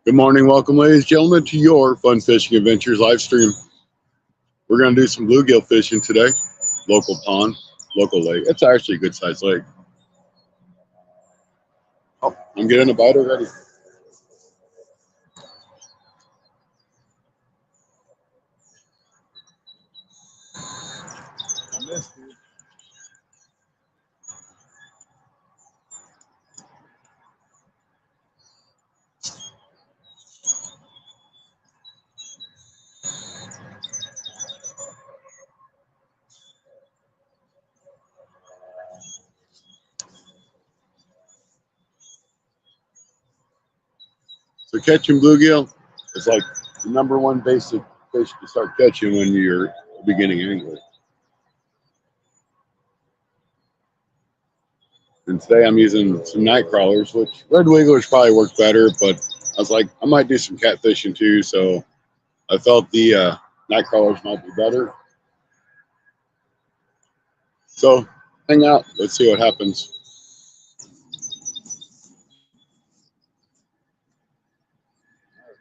Good morning. Welcome, ladies and gentlemen, to your Fun Fishing Adventures live stream. We're going to do some bluegill fishing today. Local pond, local lake. It's actually a good sized lake. Oh, I'm getting a bite already. I missed you. So catching bluegill is like the number one basic fish to start catching when you're a beginning angler. And today I'm using some night crawlers, which red wigglers probably work better, but I was like, I might do some catfishing too, so I felt the night crawlers might be better. So hang out, let's see what happens.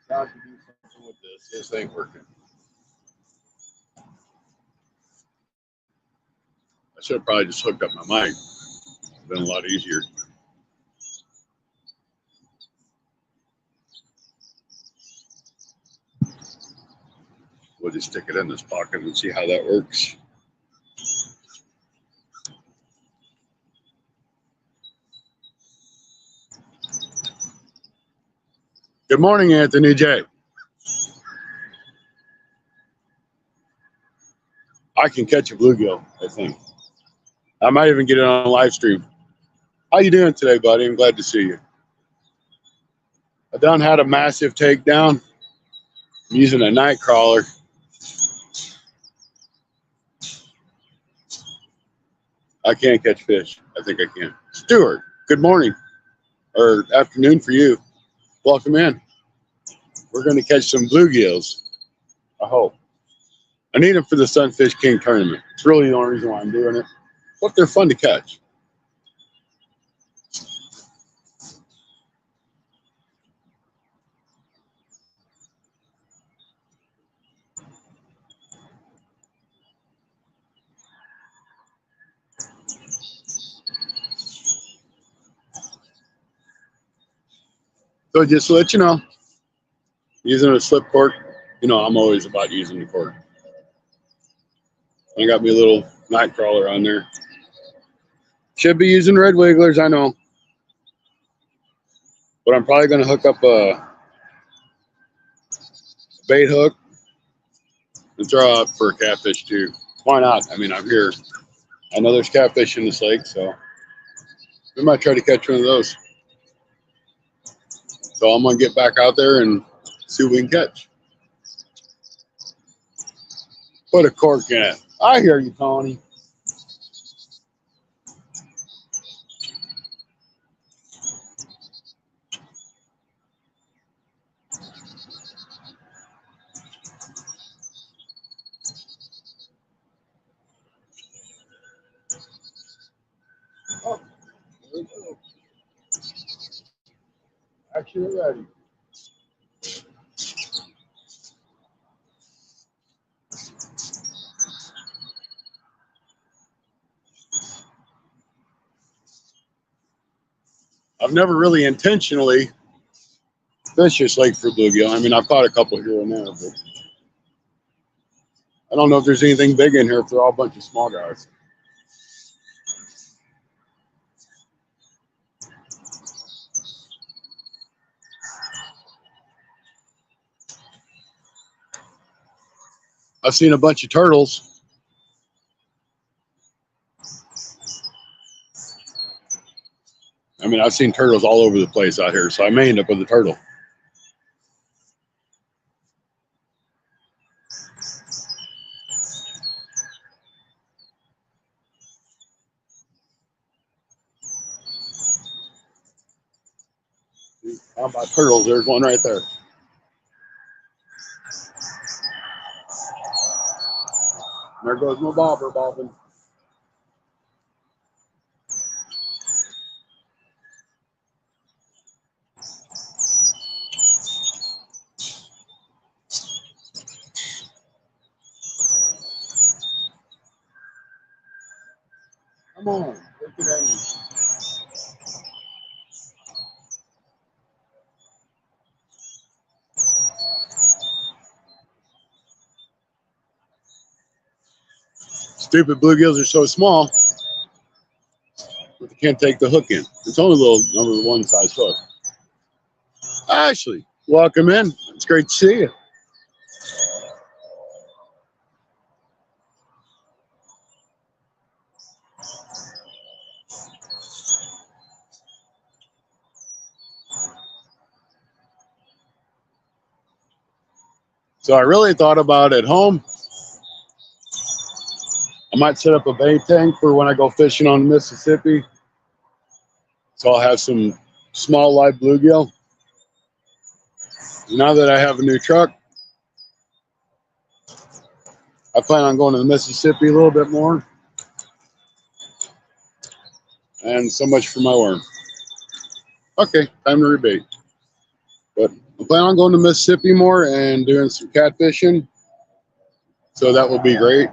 Tried to do something with this. This ain't working. I should have probably just hooked up my mic. It's been a lot easier. We'll just stick it in this pocket and see how that works. Good morning, Anthony J. I can catch a bluegill, I think. I might even get it on a live stream. How you doing today, buddy? I'm glad to see you. I done had a massive takedown. I'm using a night crawler. I can't catch fish. I think I can. Stuart, good morning or afternoon for you. Welcome in. We're going to catch some bluegills. I hope. I need them for the Sunfish King tournament. It's really the only reason why I'm doing it. But they're fun to catch. So just to let you know, using a slip cork, you know, I'm always about using the cork. I got me a little night crawler on there. Should be using red wigglers, I know. But I'm probably going to hook up a bait hook and throw out for a catfish too. Why not? I mean, I'm here. I know there's catfish in this lake, so we might try to catch one of those. So I'm going to get back out there and see what we can catch. Put a cork in it. I hear you, Tony. Oh, there we go. Actually ready. I've never really intentionally fished this lake for bluegill. I mean, I've caught a couple here and there, but I don't know if there's anything big in here if they're all a bunch of small guys. I've seen a bunch of turtles. I mean, I've seen turtles all over the place out here, so I may end up with a turtle. How about turtles? There's one right there. There goes my bobber bobbing. Come on, look at that. Stupid bluegills are so small, but they can't take the hook in. It's only a little number one size hook. Ashley, welcome in. It's great to see you. So I really thought about at home, I might set up a bait tank for when I go fishing on the Mississippi. So I'll have some small live bluegill. Now that I have a new truck, I plan on going to the Mississippi a little bit more. And so much for my worm. Okay, time to rebait. But I plan on going to Mississippi more and doing some catfishing. So that will be great.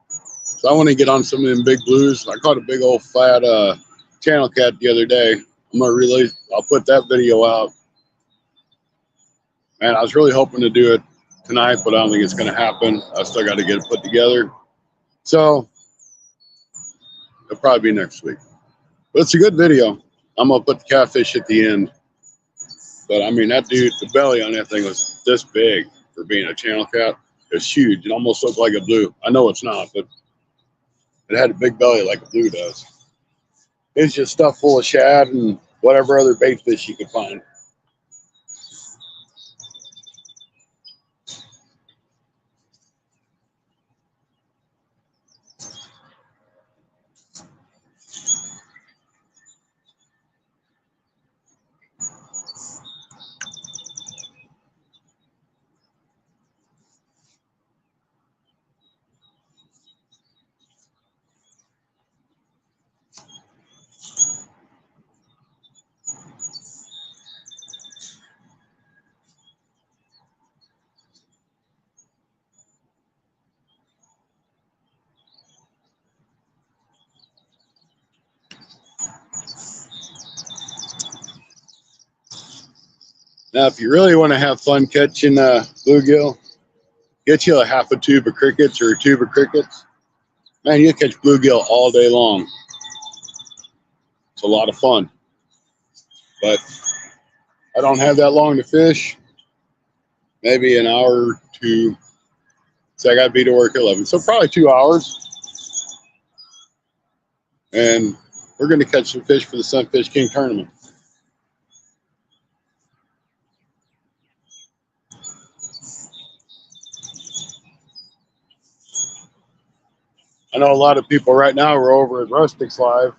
So I want to get on some of them big blues. I caught a big old fat channel cat the other day. I'm gonna release. I'll put that video out. And I was really hoping to do it tonight, but I don't think it's gonna happen. I still got to get it put together. So it'll probably be next week. But it's a good video. I'm gonna put the catfish at the end. But I mean, that dude, the belly on that thing was this big for being a channel cat. It's huge. It almost looked like a blue. I know it's not, but it had a big belly like a blue does. It's just stuffed full of shad and whatever other bait fish you could find. Now, if you really want to have fun catching bluegill, get you a half a tube of crickets or a tube of crickets. Man, you catch bluegill all day long. It's a lot of fun. But I don't have that long to fish. Maybe an hour or two. So I got to be to work at 11. So probably 2 hours. And we're going to catch some fish for the Sunfish King tournament. I know a lot of people right now are over at Rustics Live.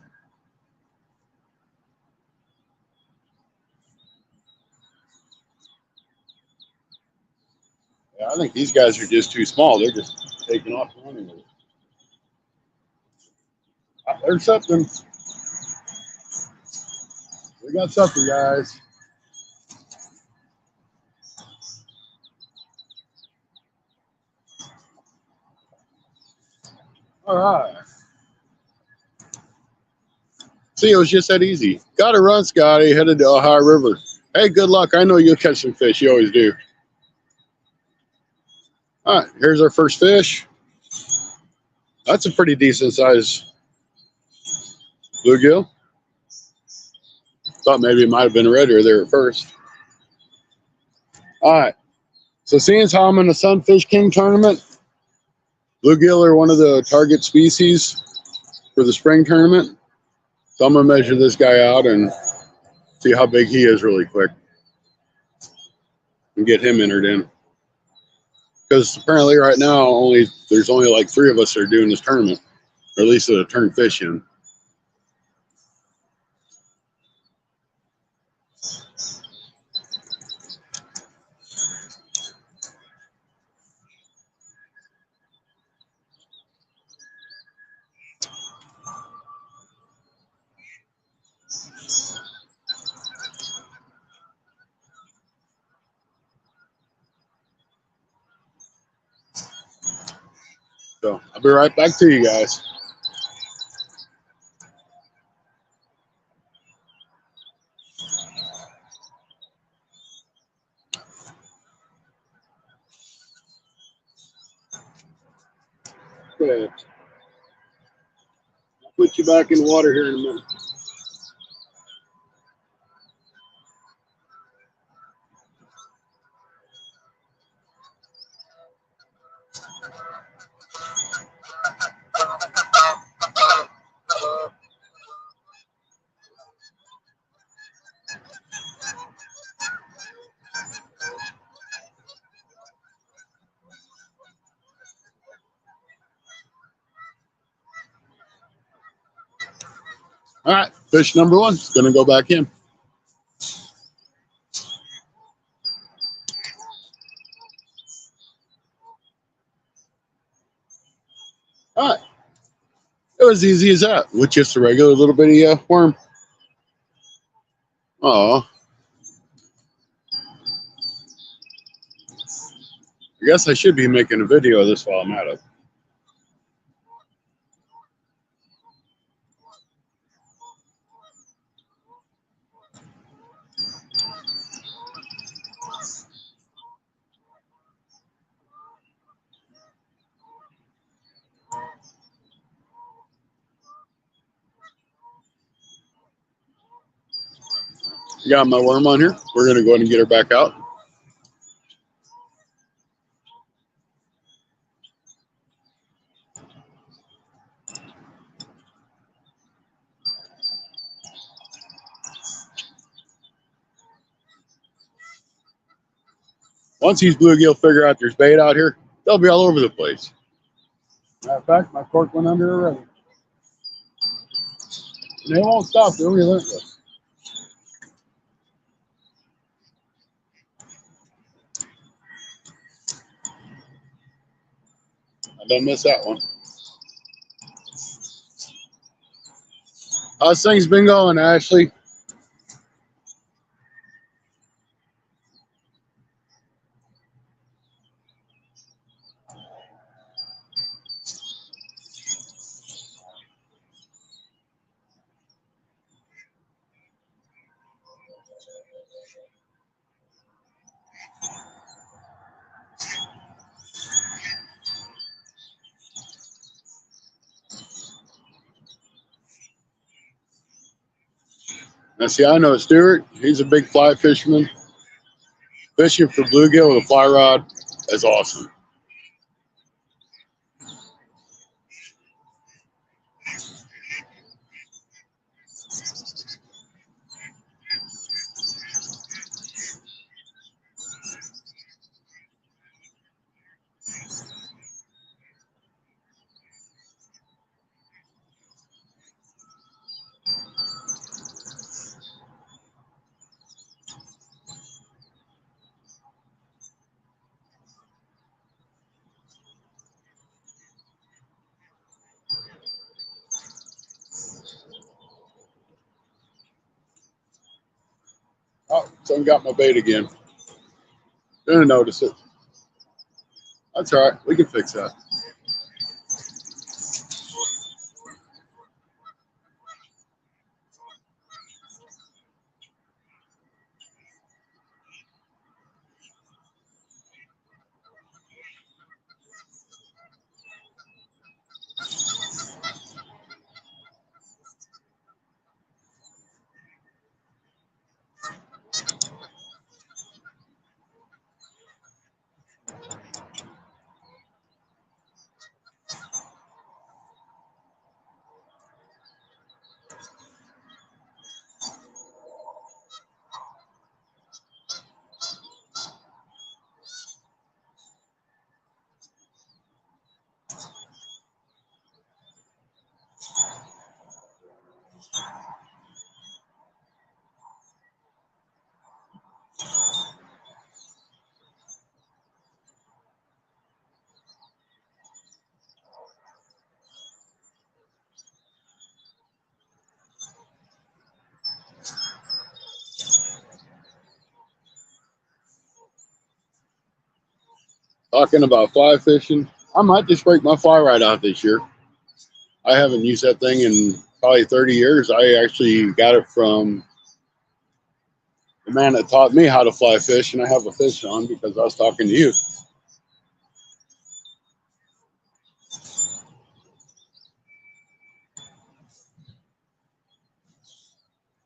Yeah, I think these guys are just too small. They're just taking off running with it. There's something. We got something, guys. All right. See, it was just that easy. Got to run, Scotty. Headed to Ohio River. Hey, good luck. I know you'll catch some fish. You always do. All right, here's our first fish. That's a pretty decent size bluegill. Thought maybe it might have been a redder there at first. All right. So seeing as how I'm in the Sunfish King tournament, bluegill are one of the target species for the spring tournament. So I'm going to measure this guy out and see how big he is really quick and get him entered in. Because apparently right now there's only like 3 of us that are doing this tournament, or at least that have turned fish in. So I'll be right back to you guys. Perfect. I'll put you back in the water here in a minute. All right, fish number one is going to go back in. All right, it was easy as that with just a regular little bitty worm. Oh, I guess I should be making a video of this while I'm at it. Got my worm on here. We're going to go ahead and get her back out. Once these bluegill figure out there's bait out here, they'll be all over the place. Matter of fact, my cork went under already. And they won't stop. They're relentless. I done missed that one. How's things been going, Ashley? Now, see, I know Stuart. He's a big fly fisherman. Fishing for bluegill with a fly rod is awesome. Oh, someone got my bait again. Didn't notice it. That's all right. We can fix that. Talking about fly fishing, I might just break my fly rod out this year. I haven't used that thing in probably 30 years. I actually got it from the man that taught me how to fly fish, and I have a fish on because I was talking to you.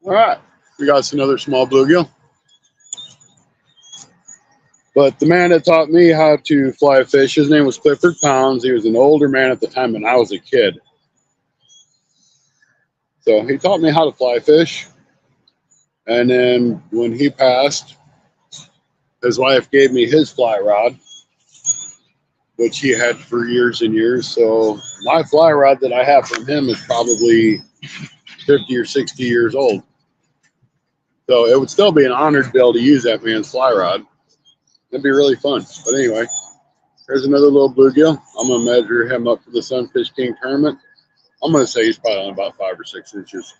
All right, we got us another small bluegill. But the man that taught me how to fly a fish, his name was Clifford Pounds. He was an older man at the time, and I was a kid. So he taught me how to fly fish. And then when he passed, his wife gave me his fly rod, which he had for years and years. So my fly rod that I have from him is probably 50 or 60 years old. So it would still be an honor to be able to use that man's fly rod. It'd be really fun. But anyway, there's another little bluegill. I'm going to measure him up for the Sunfish King tournament. I'm going to say he's probably only about 5 or 6 inches.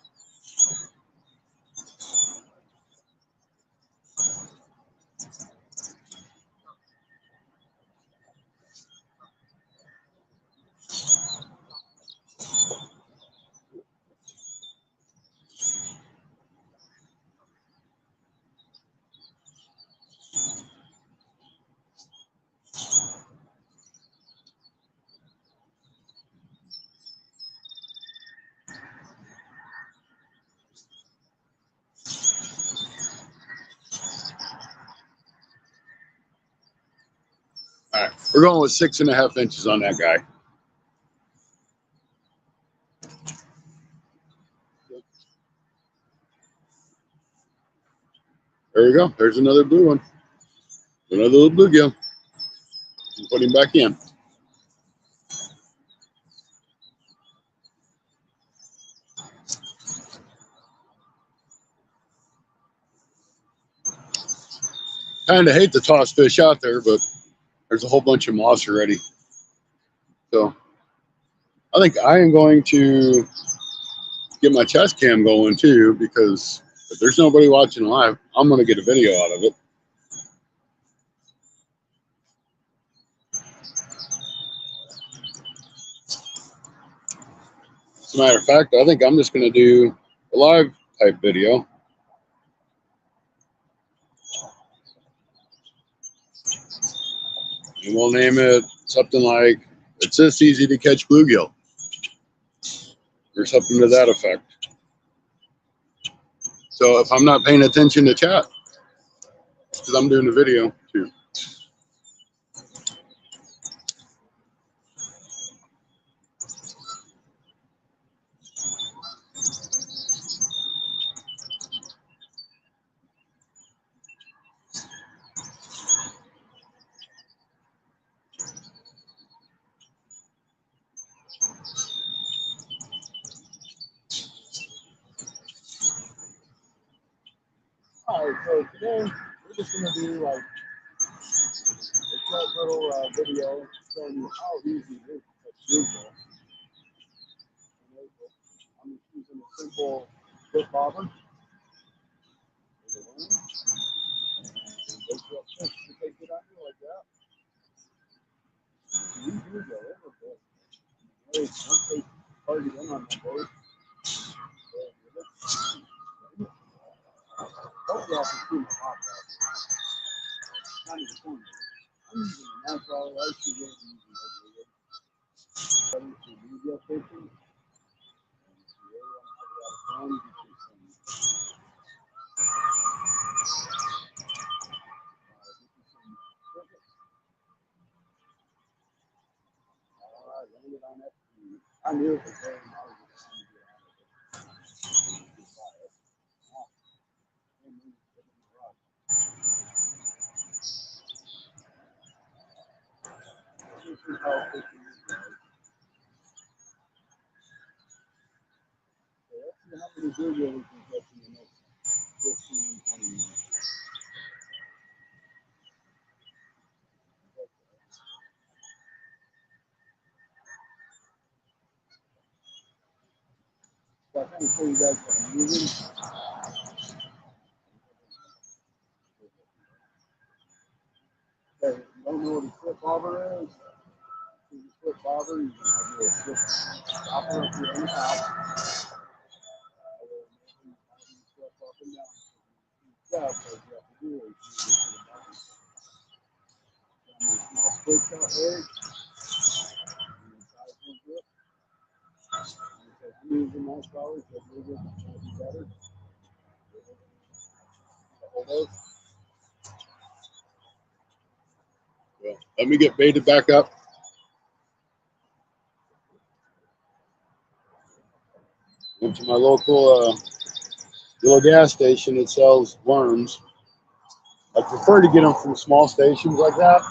All right, we're going with 6.5 inches on that guy. There we go. There's another blue one. Another little bluegill. Put him back in. Kind of hate to toss fish out there, but there's a whole bunch of moss already. So I think I am going to get my chest cam going too, because if there's nobody watching live, I'm going to get a video out of it. As a matter of fact, I think I'm just going to do a live type video. And we'll name it something like, "It's this easy to catch bluegill," or something to that effect. So if I'm not paying attention to chat, because I'm doing a video too. All right, so today we're just going to do like a short little video showing you how easy it is to catch bluegill. I'm just using a simple flip bobber with a worm, and wait for a fish to take it under like that. These bluegill, they look good. Once they target in on that boat, hopefully I can see my hot rod. Kind of the corner. I'm using a natural ice to get using bluegill fishing. I knew it was very hard to this is how fishing is, guys. So let's see how many bluegill we can catch in the next 15, 20 minutes. So I kind of show you guys what I'm using. Okay, if you don't know what a slip bobber is, a slip bobber, you can have a slip stopper up here on the top. Slip up and down. Yeah, so you have to do is you get to the bottom. So I'm going to small splits out there. I'm using my scholars, so maybe it might be better. hold of. Well, let me get baited back up. Went to my local little gas station that sells worms. I prefer to get them from small stations like that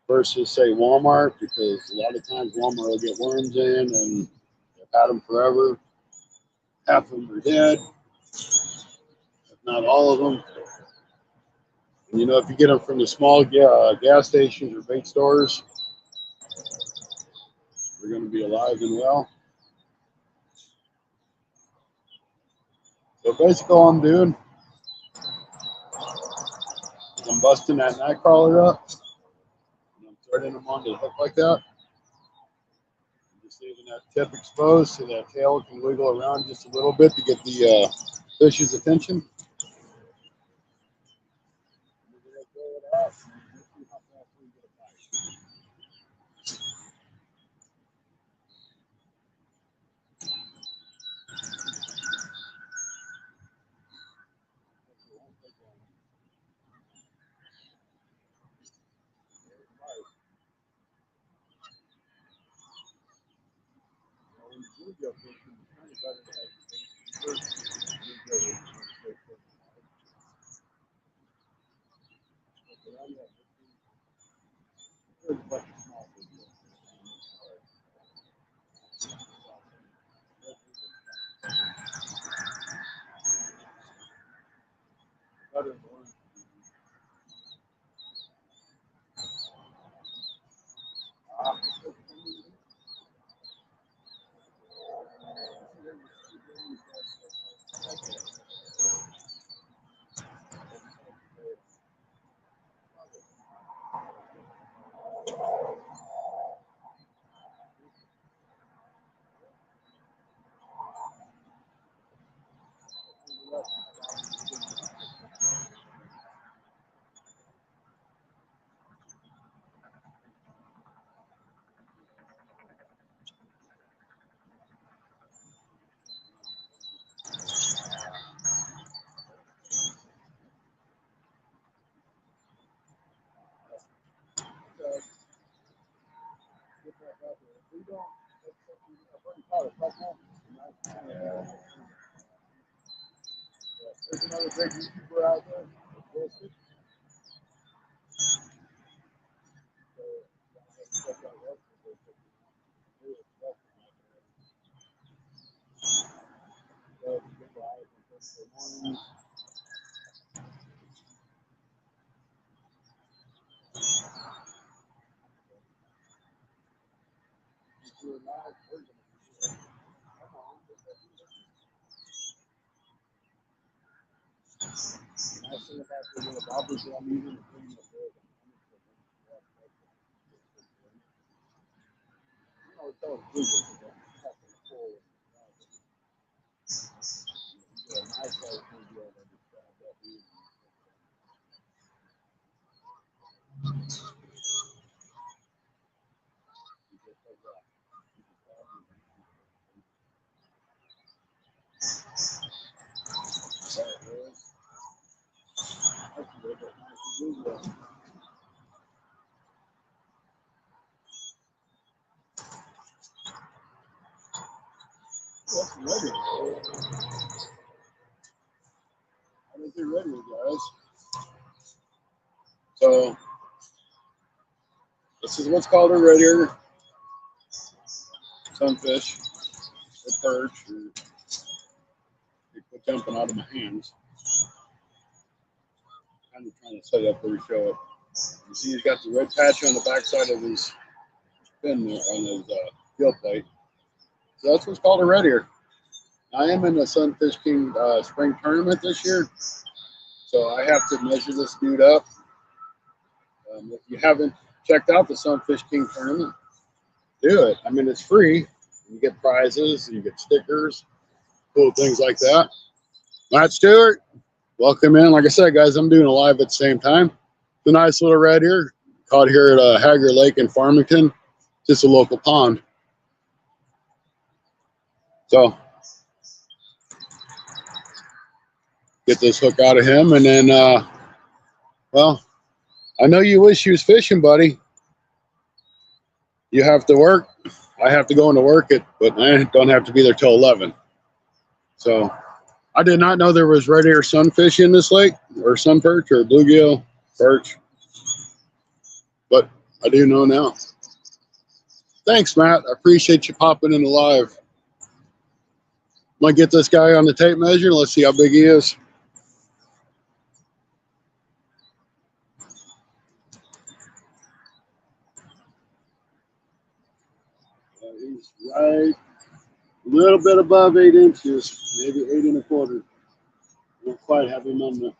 versus, say, Walmart, because a lot of times Walmart will get worms in and they've had them forever. Half of them are dead, if not all of them. And, you know, if you get them from the small gas stations or bait stores, they're going to be alive and well. So basically all I'm doing is I'm busting that night crawler up and I'm threading them onto the hook like that. Just leaving that tip exposed so that tail can wiggle around just a little bit to get the fish's attention. There's another big YouTuber out there. Ready, guys. So this is what's called a red ear sunfish or perch, or they quit jumping out of my hands. Kind of trying to set it up where we show it. You see, he's got the red patch on the backside of his fin there, on his gill plate. So that's what's called a red ear. I am in the Sunfish King spring tournament this year, so I have to measure this dude up. If you haven't checked out the Sunfish King tournament, do it. I mean, it's free. You get prizes, you get stickers, cool things like that. Matt Stewart, welcome in. Like I said, guys, I'm doing a live at the same time. It's a nice little red ear caught here at Hager Lake in Farmington, just a local pond. So get this hook out of him, and then, well, I know you wish you was fishing, buddy. You have to work. I have to go into work, but I don't have to be there till 11. So I did not know there was red ear sunfish in this lake, or sun perch, or bluegill, perch. But I do know now. Thanks, Matt. I appreciate you popping in the live. I'm going to get this guy on the tape measure. Let's see how big he is. He's right a little bit above 8 inches, maybe 8 1/4. I don't quite have him on the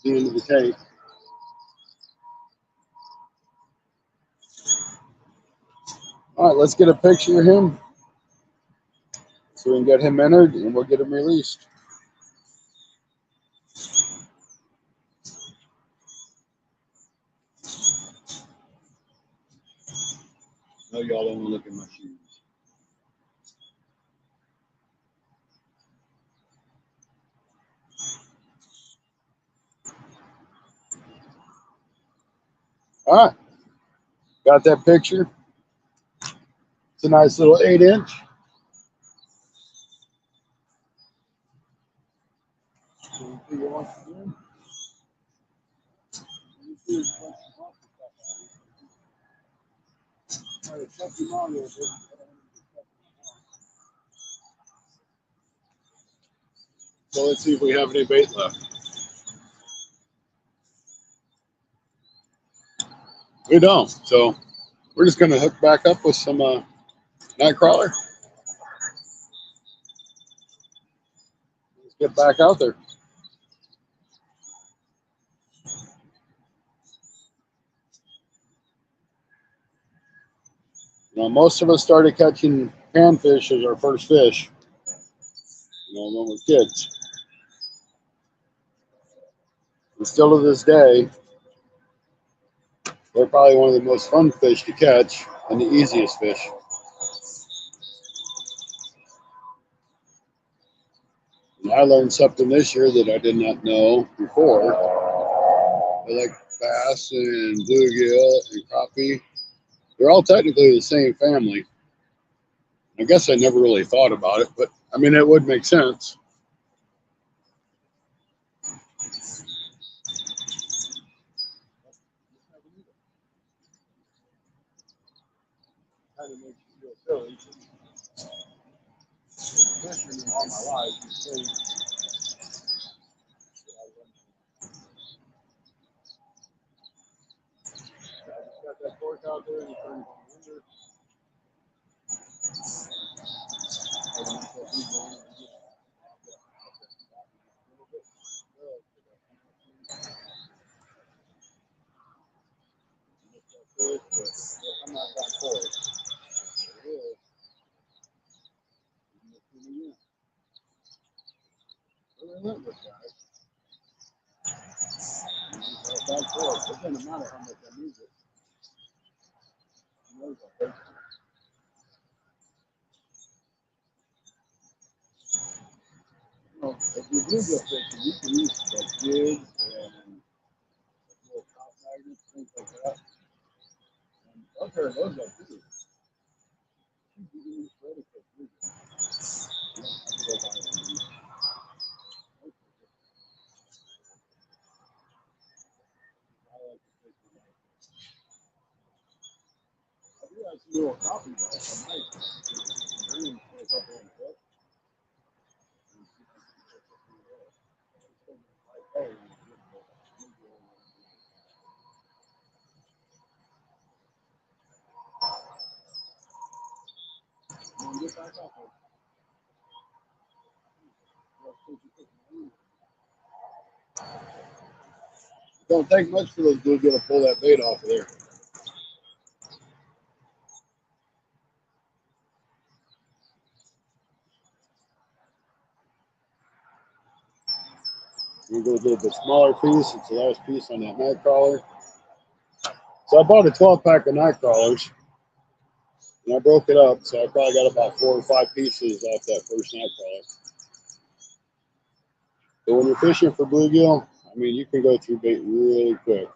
end of the tape. All right, let's get a picture of him so we can get him entered and we'll get him released. No, y'all don't want to look at my shoes. All right, got that picture. It's a nice little 8 inch. So let's see if we have any bait left. We don't. So we're just going to hook back up with some night crawler. Let's get back out there. You know, most of us started catching panfish as our first fish, you know, when we're kids. And still to this day, they're probably one of the most fun fish to catch and the easiest fish. And I learned something this year that I did not know before. I like bass and bluegill and crappie. They're all technically the same family. I guess I never really thought about it, but I mean, it would make sense. Kind of makes you feel silly. Fishing all my life, I just got that fork out there and you turn it on I'm not that fork. It is. Relentless, guys. That fork. It doesn't matter how much I use it. He knows I hate it. You know, if you do go fishing, you can use like jigs and little top magnets, things like that. And I'll pair those up too. You can use ready for food. You don't have to go buy them. I like to fish with that. I do have some little coffee bites. I might bring them for a couple of bucks. Like, hey, get back out there. Don't take much for those bluegill to pull that bait off of there. We go a little bit smaller piece. It's the last piece on that night crawler. So I bought a 12-pack of night crawlers, and I broke it up. So I probably got about 4 or 5 pieces off that first night crawler. So when you're fishing for bluegill, I mean, you can go through bait really quick.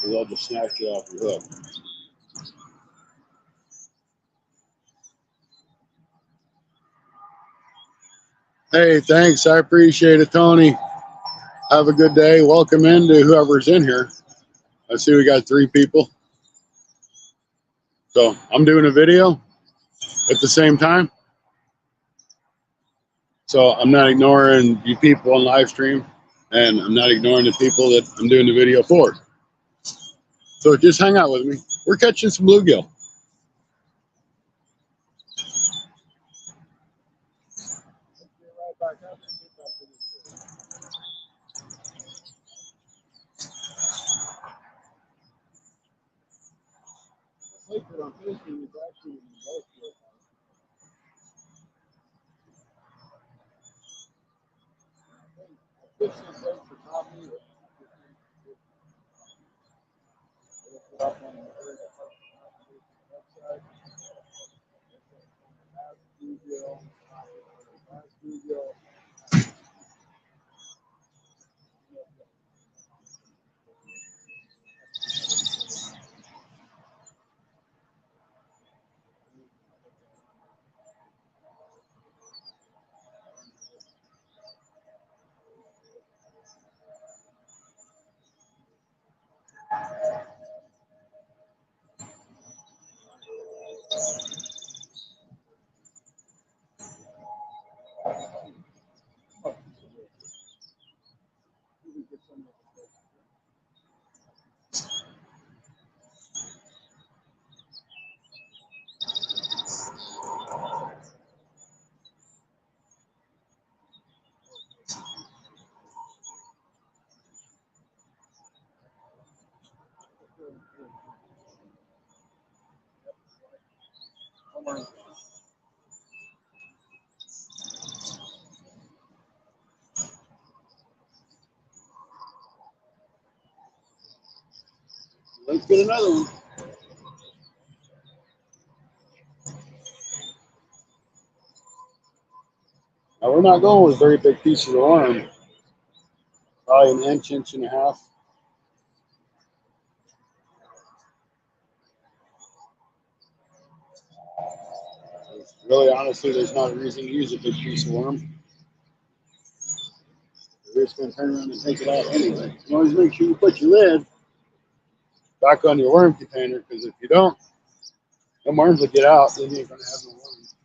They'll just snatch you off your hook. Hey, thanks. I appreciate it, Tony. Have a good day. Welcome into whoever's in here. I see we got 3 people. So I'm doing a video at the same time. So I'm not ignoring you people on live stream, and I'm not ignoring the people that I'm doing the video for. So just hang out with me. We're catching some bluegill. Let's get another one. Now we're not going with very big pieces of worm. Probably an inch, inch and a half. Really, honestly, there's not a reason to use a big piece of worm. You're just going to turn around and take it out anyway. You always make sure you put your lid back on your worm container, because if you don't, the worms will get out. Then you ain't going to have no worms.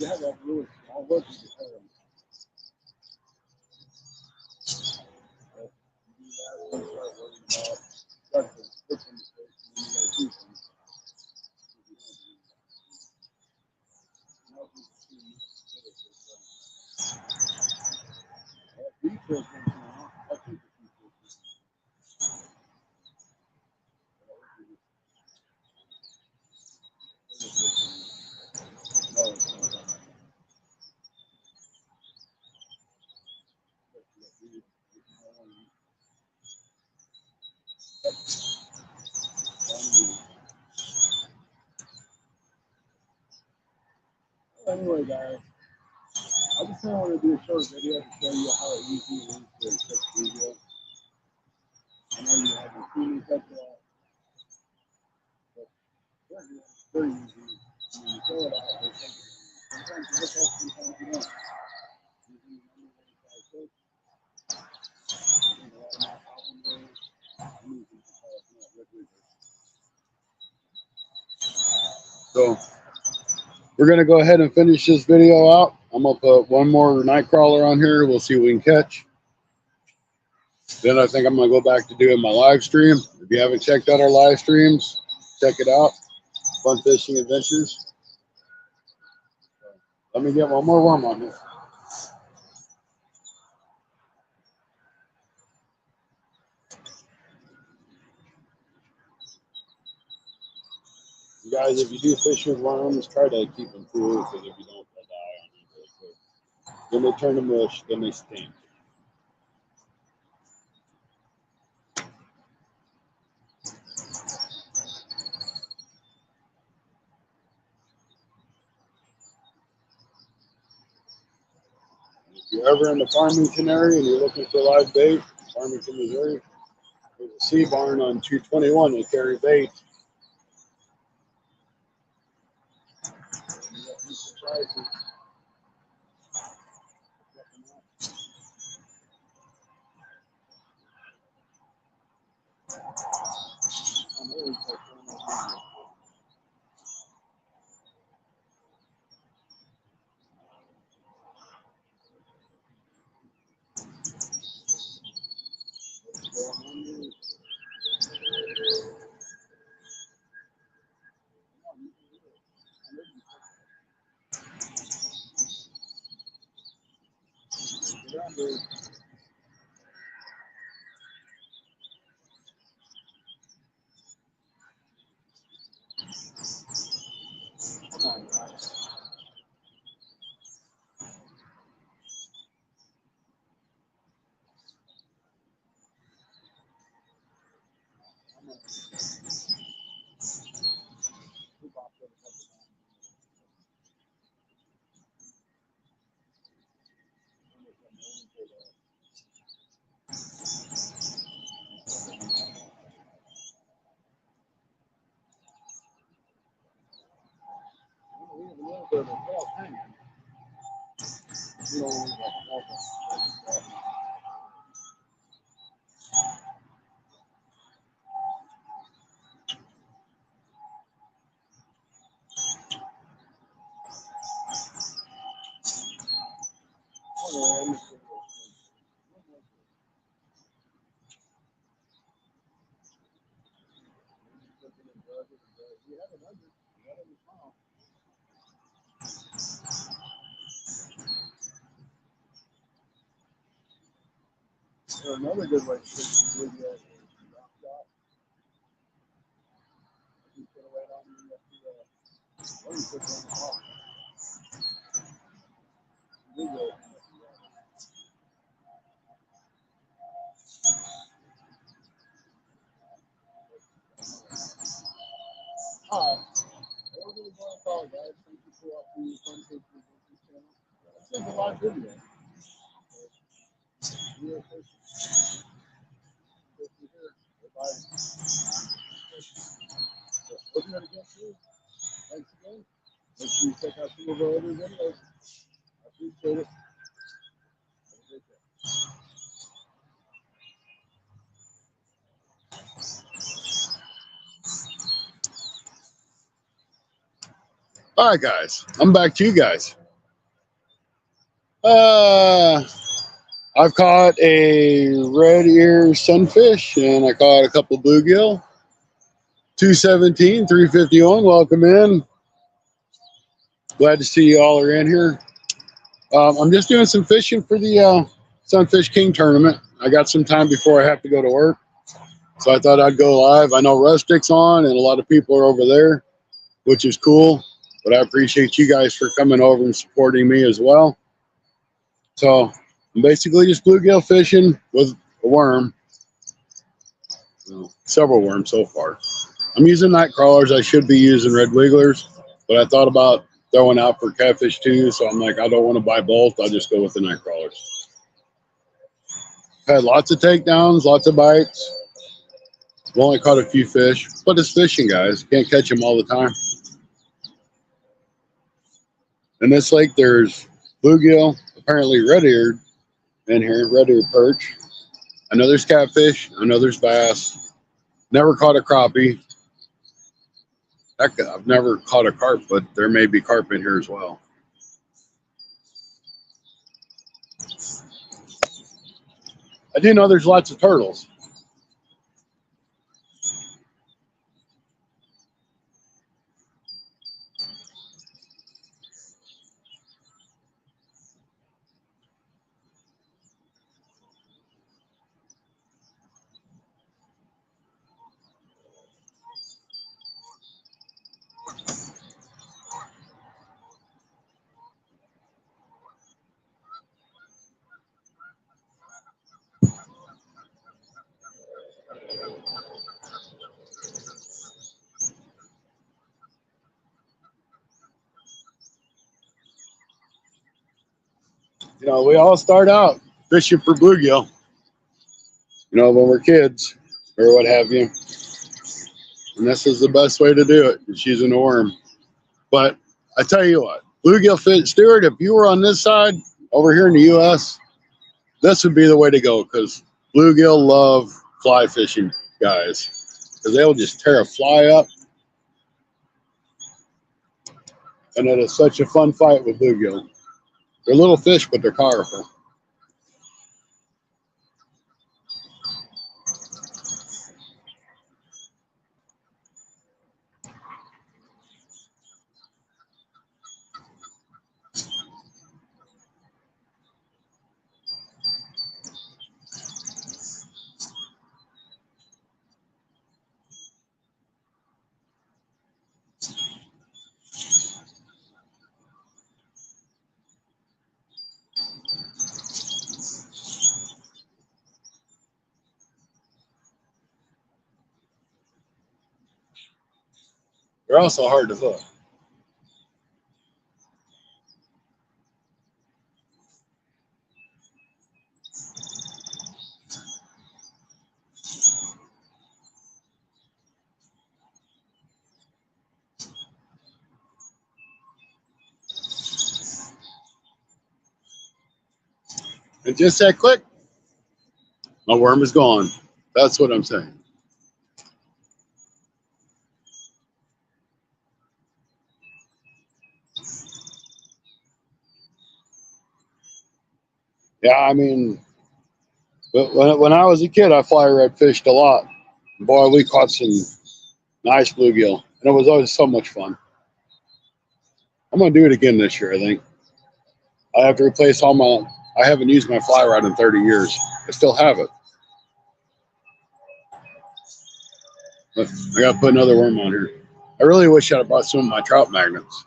Yeah, that really small hook you just Anyway, guys, I just kind of want to do a short video to show you how easy it is to catch bluegill. I know you haven't seen me catch that, but it's very easy. I mean, you throw it out there. Sometimes you look up, sometimes you don't. So we're going to go ahead and finish this video out. I'm going to put one more night crawler on here. We'll see what we can catch. Then I think I'm going to go back to doing my live stream. If you haven't checked out our live streams, check it out. Fun Fishing Adventures. Let me get one more worm on this. You guys, if you do fish with worms, try to keep them cool, because if you don't, they'll Then they turn to mush. Then they stink. If you're ever in the Farmington area and you're looking for live bait, Farmington, Missouri, there's a sea barn on 221. They carry bait. Another good way to fish is bluegill is drop shot. You put a weight on you, you put it on the top. Bluegill. Hi. Whatever you want to call it, guys. Thank you for watching the fun pictures of this channel. This is a live video. Real fishing. Fishing here. Everybody. Looking at it again, too. Thanks again. Make sure you check out some of our other videos. I appreciate it. Have a great day. All right, guys. I'm back to you guys. I've caught a red ear sunfish and I caught a couple bluegill. 217, 351. Welcome in. Glad to see you all are in here. I'm just doing some fishing for the Sunfish King tournament. I got some time before I have to go to work, so I thought I'd go live. I know Rustic's on and a lot of people are over there, which is cool, but I appreciate you guys for coming over and supporting me as well. So I'm basically just bluegill fishing with a worm. Several worms so far. I'm using night crawlers. I should be using red wigglers, but I thought about throwing out for catfish too, so I'm like, I don't want to buy both. I'll just go with the night crawlers. Had lots of takedowns, lots of bites. I've only caught a few fish, but it's fishing, guys. Can't catch them all the time. In this lake, there's bluegill, apparently red-eared in here, red-eared perch. I know there's catfish. I know there's bass. Never caught a crappie. Heck, I've never caught a carp, but there may be carp in here as well. I do know there's lots of turtles. You know, we all start out fishing for bluegill, you know, when we're kids or what have you. And this is the best way to do it, is using a worm. But I tell you what, bluegill fish, Stuart, if you were on this side over here in the U.S., this would be the way to go, because bluegill love fly fishing, guys, because they'll just tear a fly up. And it is such a fun fight with bluegill. They're little fish, but they're powerful. They're also hard to hook. And just that quick, my worm is gone. That's what I'm saying. Yeah, I mean, but when I was a kid, I fly red fished a lot. Boy, we caught some nice bluegill, and it was always so much fun. I'm gonna do it again this year, I think. I have to replace all my. I haven't used my fly rod in 30 years. I still have it, but I got to put another worm on here. I really wish I'd brought some of my trout magnets.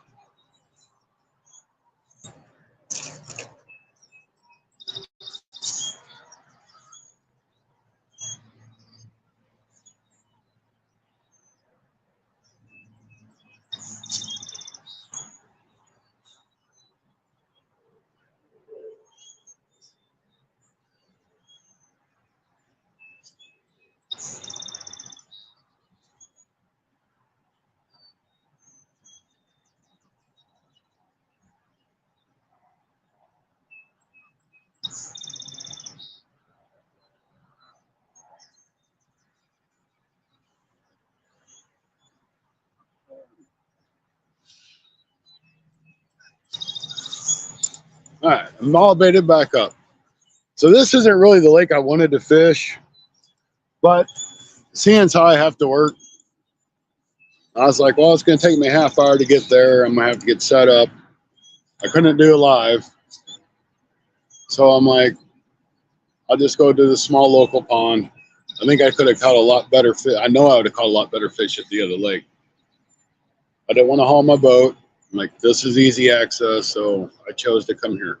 All right, I'm all baited back up. So this isn't really the lake I wanted to fish, but seeing as how I have to work, I was like, well, it's going to take me a half hour to get there. I'm going to have to get set up. I couldn't do it live. So I'm like, I'll just go to the small local pond. I think I could have caught a lot better fish. I know I would have caught a lot better fish at the other lake. I didn't want to haul my boat. I'm like, this is easy access, so I chose to come here.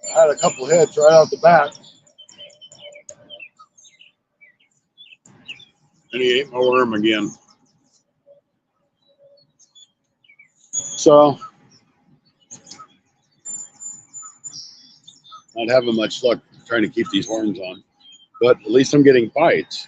I had a couple hits right out the bat, and he ate my worm again. So not having much luck trying to keep these worms on. but at least I'm getting bites.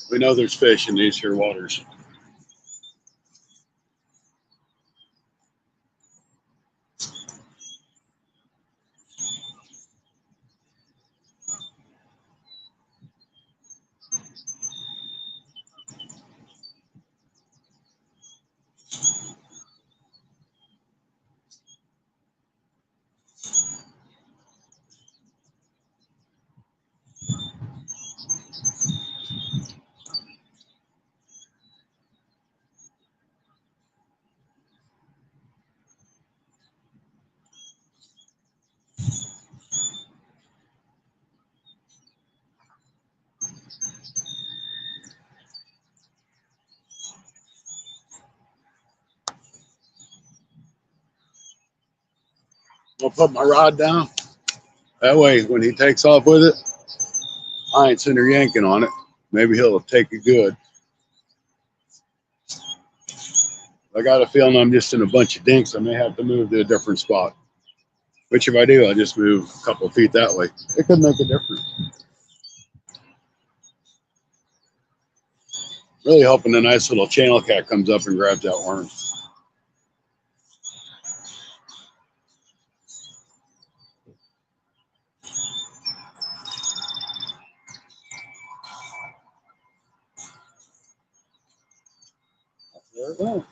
We know there's fish in these here waters. I'll put my rod down. That way, when he takes off with it, I ain't sitting there yanking on it. Maybe he'll take it good. I got a feeling I'm just in a bunch of dinks. I may have to move to a different spot. Which if I do, I'll just move a couple of feet that way. It could make a difference. Really hoping a nice little channel cat comes up and grabs that worm. There it went.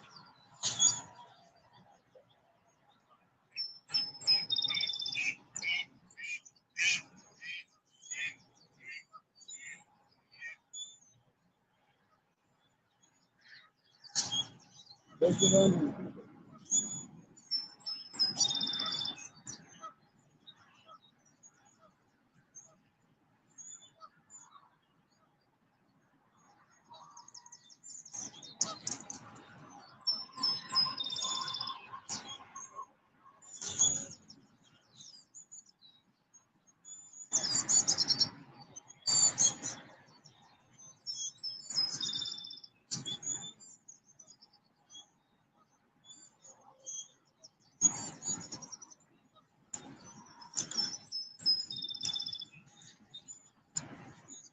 Take it under.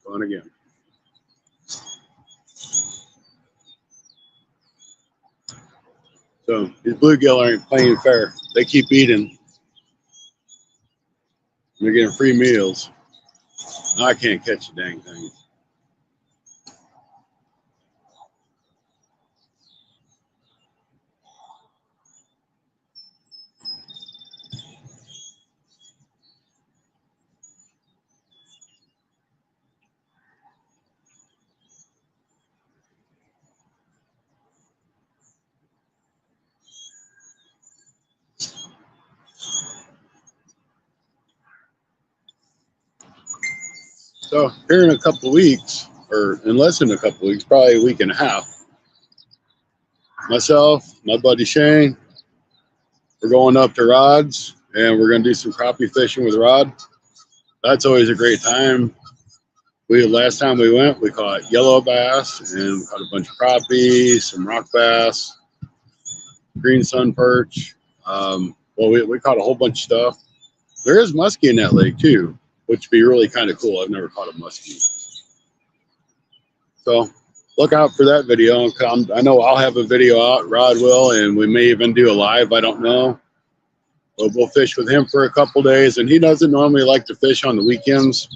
Going again. So these bluegill aren't playing fair. They keep eating. They're getting free meals. I can't catch a dang thing. So here in a couple of weeks, or in less than a couple of weeks, probably a week and a half, myself, my buddy Shane, we're going up to Rod's and we're going to do some crappie fishing with Rod. That's always a great time. Last time we went, we caught yellow bass and we caught a bunch of crappie, some rock bass, green sun perch. We caught a whole bunch of stuff. There is muskie in that lake too, which would be really kind of cool. I've never caught a muskie. So look out for that video. I know I'll have a video out, Rod will, and we may even do a live, I don't know. But we'll fish with him for a couple days, and he doesn't normally like to fish on the weekends.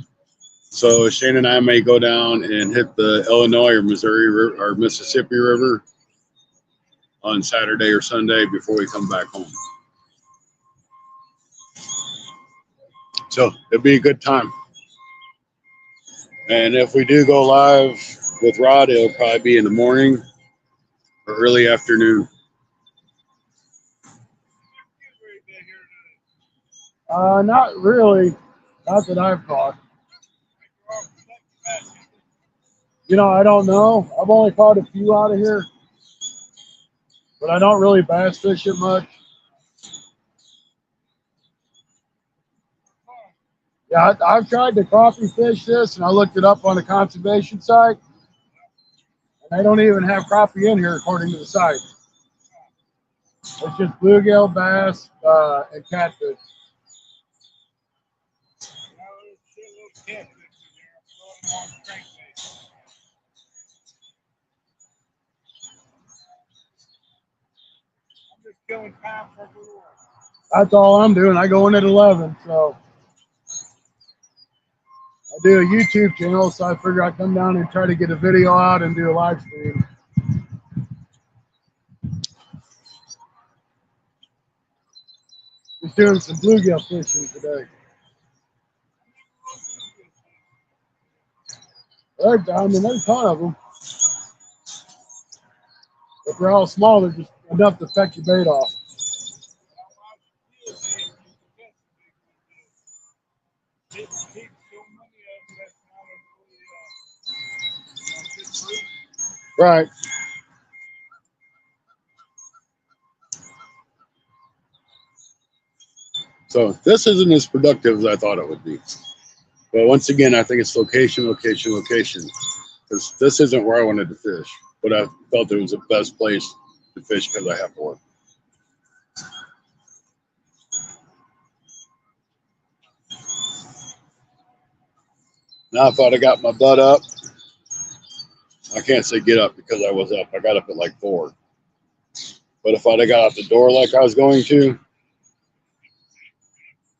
So Shane and I may go down and hit the Illinois or Missouri or Mississippi River on Saturday or Sunday before we come back home. So it'll be a good time. And if we do go live with Rod, it'll probably be in the morning or early afternoon. Not really. Not that I've caught. You know, I don't know. I've only caught a few out of here. but I don't really bass fish it much. Yeah, I've tried to crappie fish this, and I looked it up on the conservation site, and they don't even have crappie in here according to the site. It's just bluegill, bass, and catfish. That's all I'm doing. I go in at 11, so I do a YouTube channel, so I figure I'd come down and try to get a video out and do a live stream. Just doing some bluegill fishing today. I mean, there's a ton of them. If they're all small, they're just enough to peck your bait off. Right. So this isn't as productive as I thought it would be. But once again, I think it's location, location, location. Because this isn't where I wanted to fish, but I felt it was the best place to fish because I have one. Now I thought I got my butt up. I can't say get up because I was up. I got up at like 4. But if I'd have got out the door like I was going to,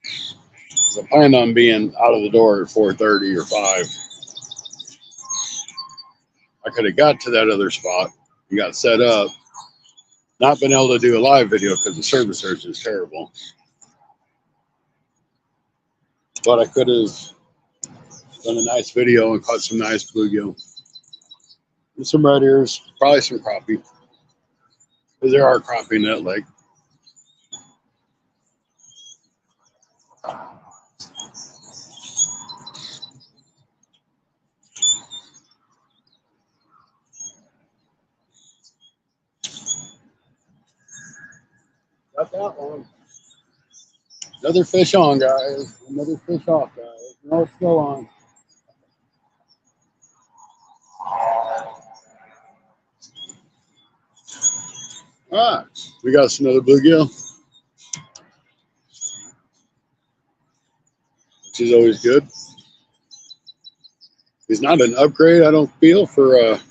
because I planned on being out of the door at 4:30 or 5, I could have got to that other spot and got set up. Not been able to do a live video because the service search is terrible. But I could have done a nice video and caught some nice bluegill. And some red ears, probably some crappie. Because there are crappie in that lake. Got that one. Another fish on, guys. Another fish off, guys. No, it's still on. All right. We got us another bluegill, which is always good. He's not an upgrade, I don't feel, for a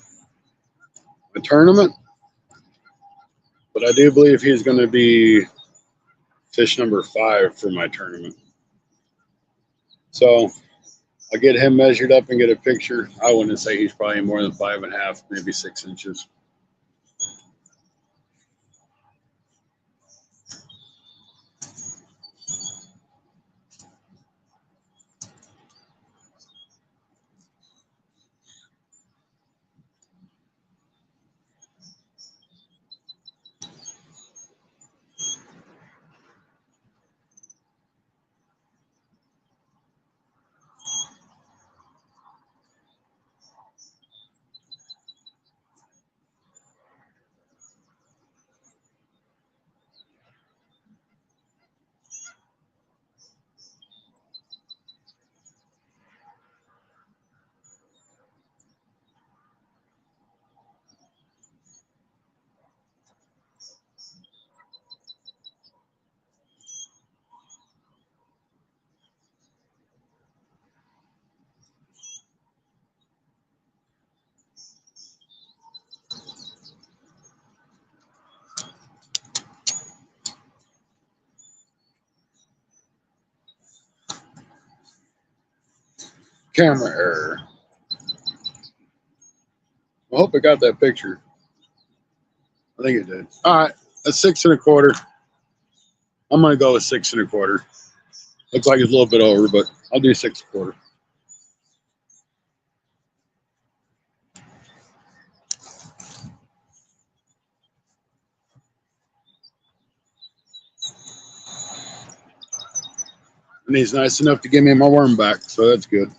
tournament. But I do believe he's going to be fish number 5 for my tournament. So I'll get him measured up and get a picture. I wouldn't say he's probably more than 5.5, maybe 6 inches. Camera error. I hope I got that picture. I think it did. All right, that's 6 1/4. I'm gonna go with 6 1/4. Looks like it's a little bit over, but I'll do 6 1/4. And he's nice enough to give me my worm back, so that's good.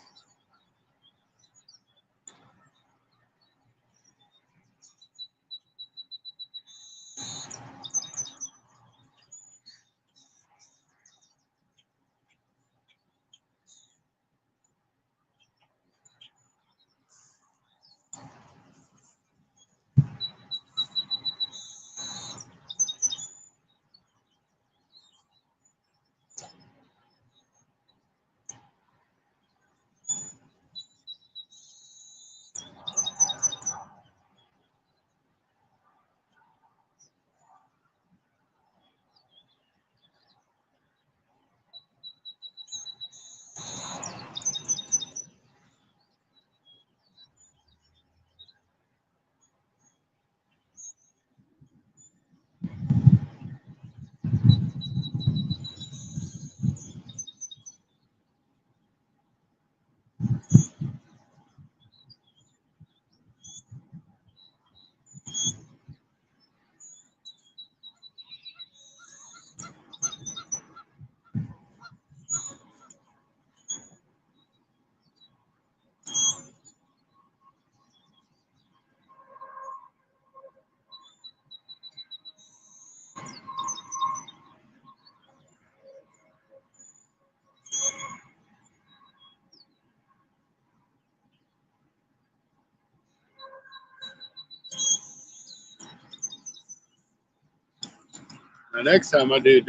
The next time I do a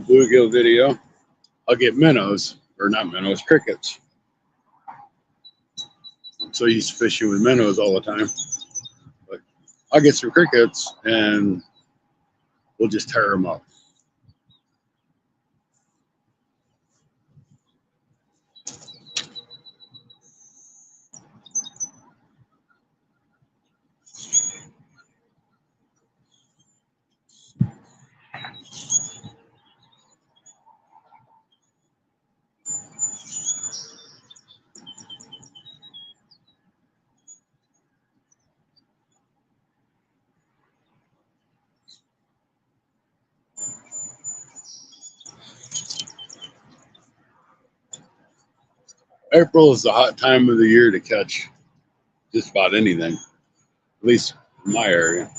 bluegill video, I'll get minnows, or not minnows, crickets. I'm so used to fishing with minnows all the time. But I'll get some crickets and we'll just tear them up. April is the hot time of the year to catch just about anything, at least in my area.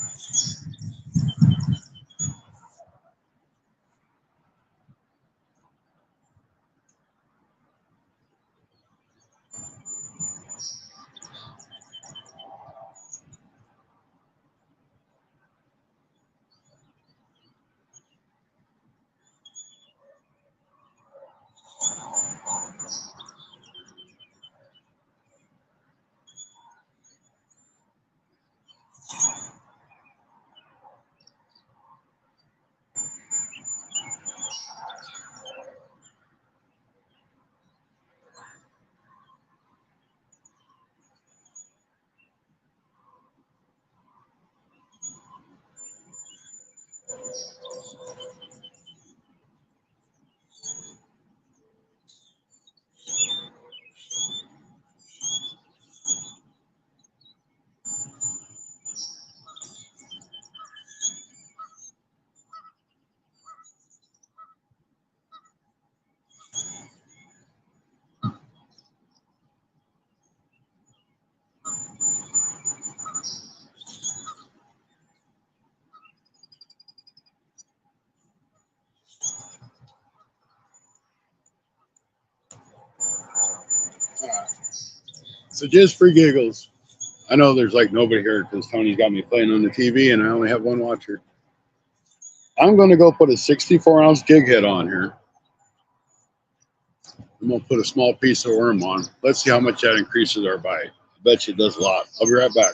So just for giggles, I know there's like nobody here because Tony's got me playing on the TV and I only have one watcher. I'm going to go put a 64-ounce jig head on here. I'm going to put a small piece of worm on. Let's see how much that increases our bite. I bet you it does a lot. I'll be right back.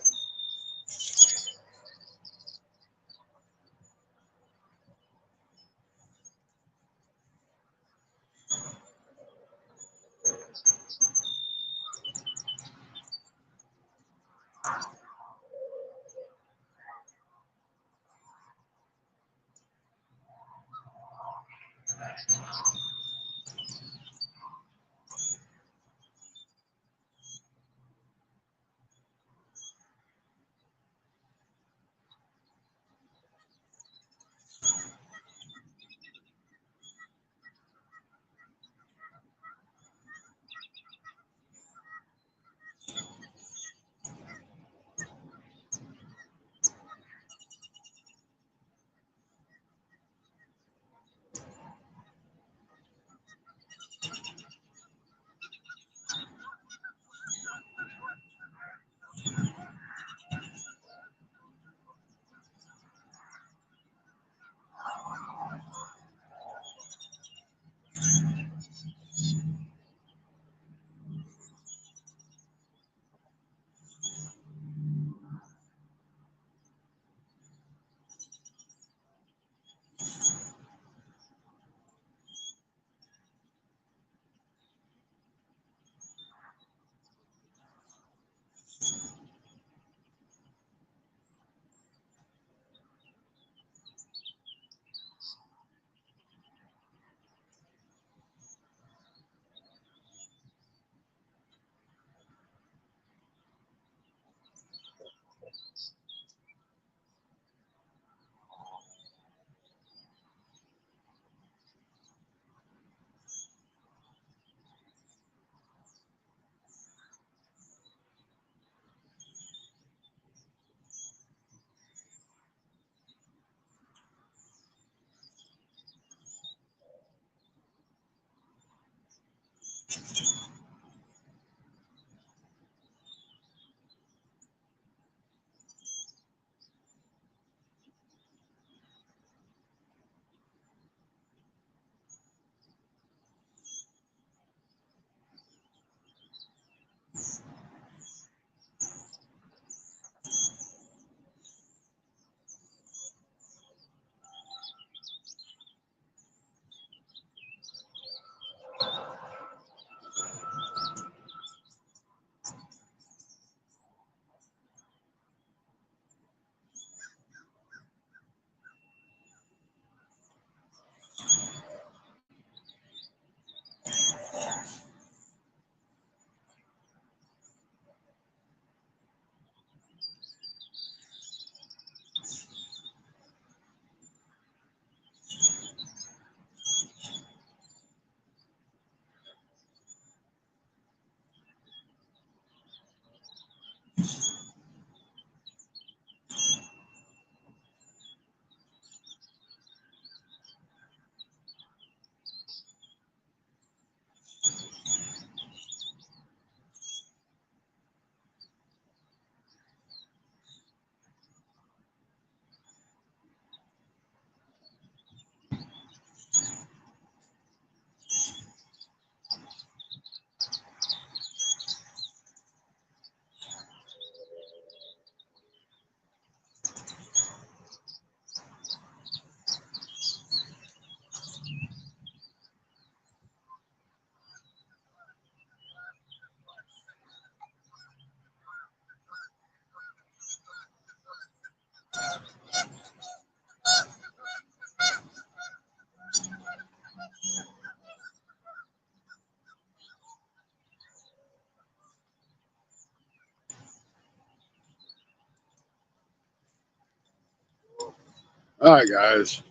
All right, guys.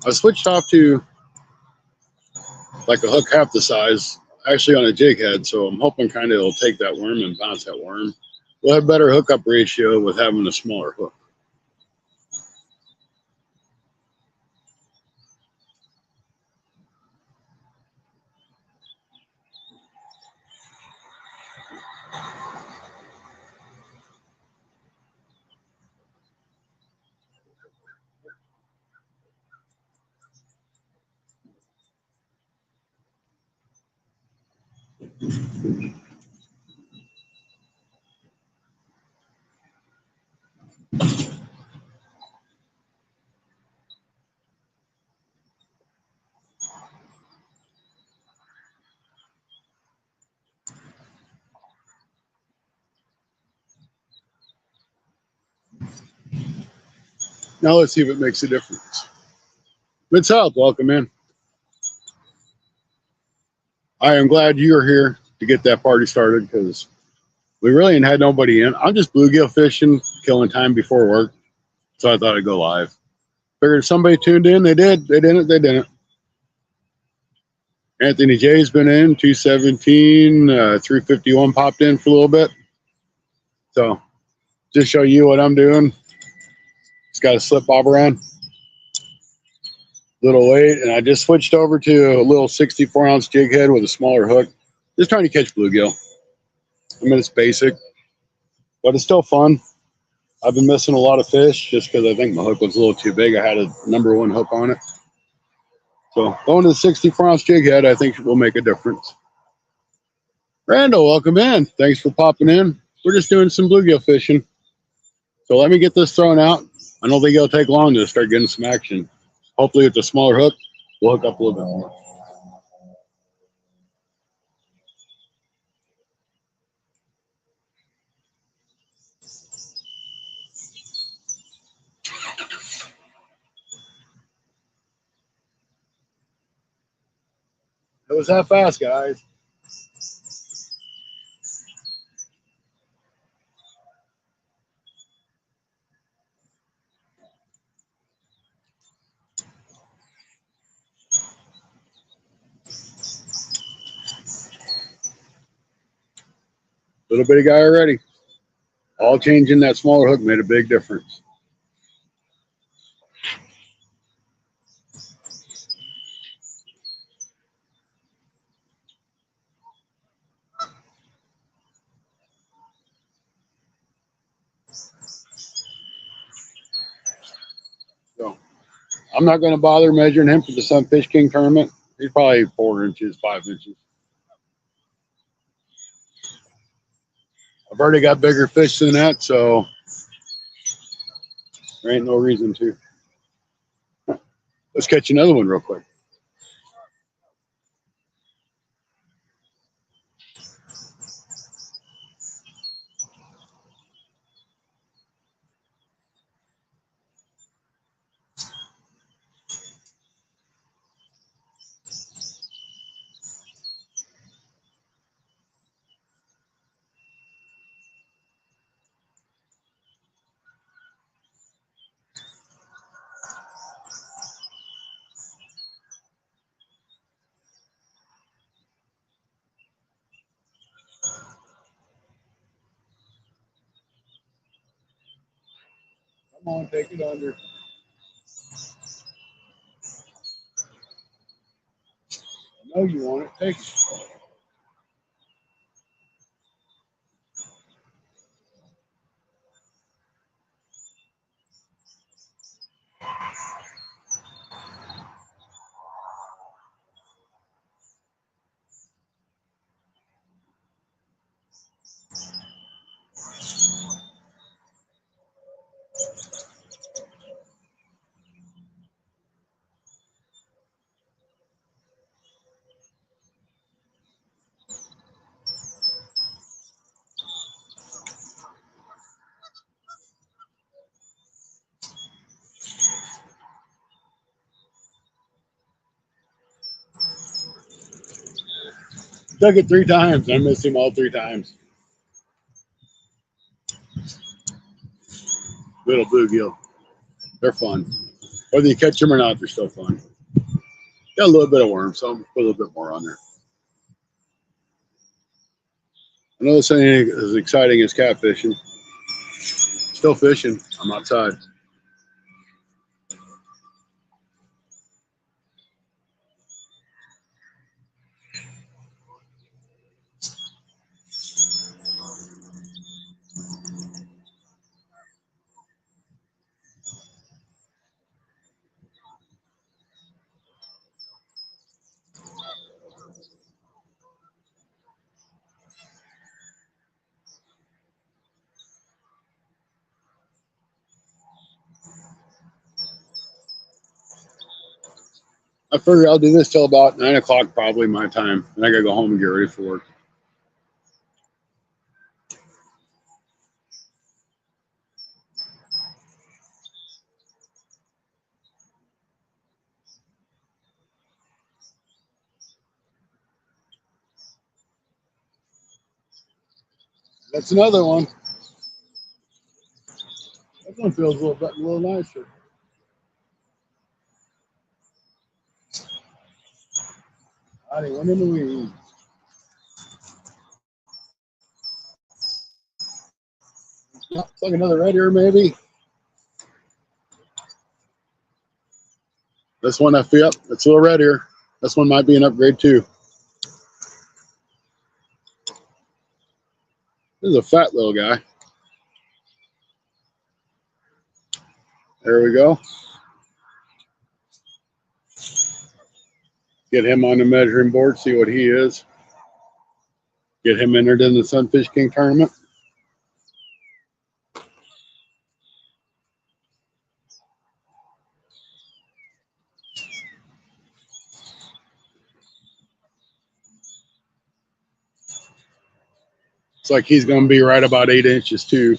I switched off to like a hook half the size, actually on a jig head. So I'm hoping kind of it'll take that worm and bounce that worm. We'll have better hookup ratio with having a smaller hook. Now let's see if it makes a difference. Mid South, welcome in. I am glad you're here to get that party started because we really ain't had nobody in. I'm just bluegill fishing, killing time before work. So I thought I'd go live. Figured if somebody tuned in, they did. They didn't, they didn't. Anthony J's been in, 217, 351 popped in for a little bit. So just show you what I'm doing. Just got a slip bob around. Little weight, and I just switched over to a little 64-ounce jig head with a smaller hook. Just trying to catch bluegill. I mean, it's basic, but it's still fun. I've been missing a lot of fish just because I think my hook was a little too big. I had a #1 hook on it. So going to the 64-ounce jig head, I think will make a difference. Randall, welcome in. Thanks for popping in. We're just doing some bluegill fishing. So let me get this thrown out. I don't think it'll take long to start getting some action. Hopefully with the smaller hook, we'll hook up a little bit more. It was that fast, guys. Little bitty guy already. All changing that smaller hook made a big difference. So I'm not going to bother measuring him for the Sunfish King tournament. He's probably 4 inches, 5 inches. I've already got bigger fish than that, so there ain't no reason to. Let's catch another one real quick. Come on, take it under. I know you want it. Take it. Took it 3 times. I missed him all 3 times. Little bluegill. They're fun. Whether you catch them or not, they're still fun. Got a little bit of worm, so I'm gonna put a little bit more on there. I know this ain't as exciting as catfishing. Still fishing. I'm outside. I figure I'll do this till about 9 o'clock, probably my time. And I gotta go home and get ready for work. That's another one. That one feels a little nicer. Alrighty, one in the weed. Looks like another red ear, maybe. This one I feel, it's a little red ear. This one might be an upgrade too. This is a fat little guy. There we go. Get him on the measuring board, see what he is. Get him entered in the Sunfish King tournament. Looks like he's going to be right about 8 inches too.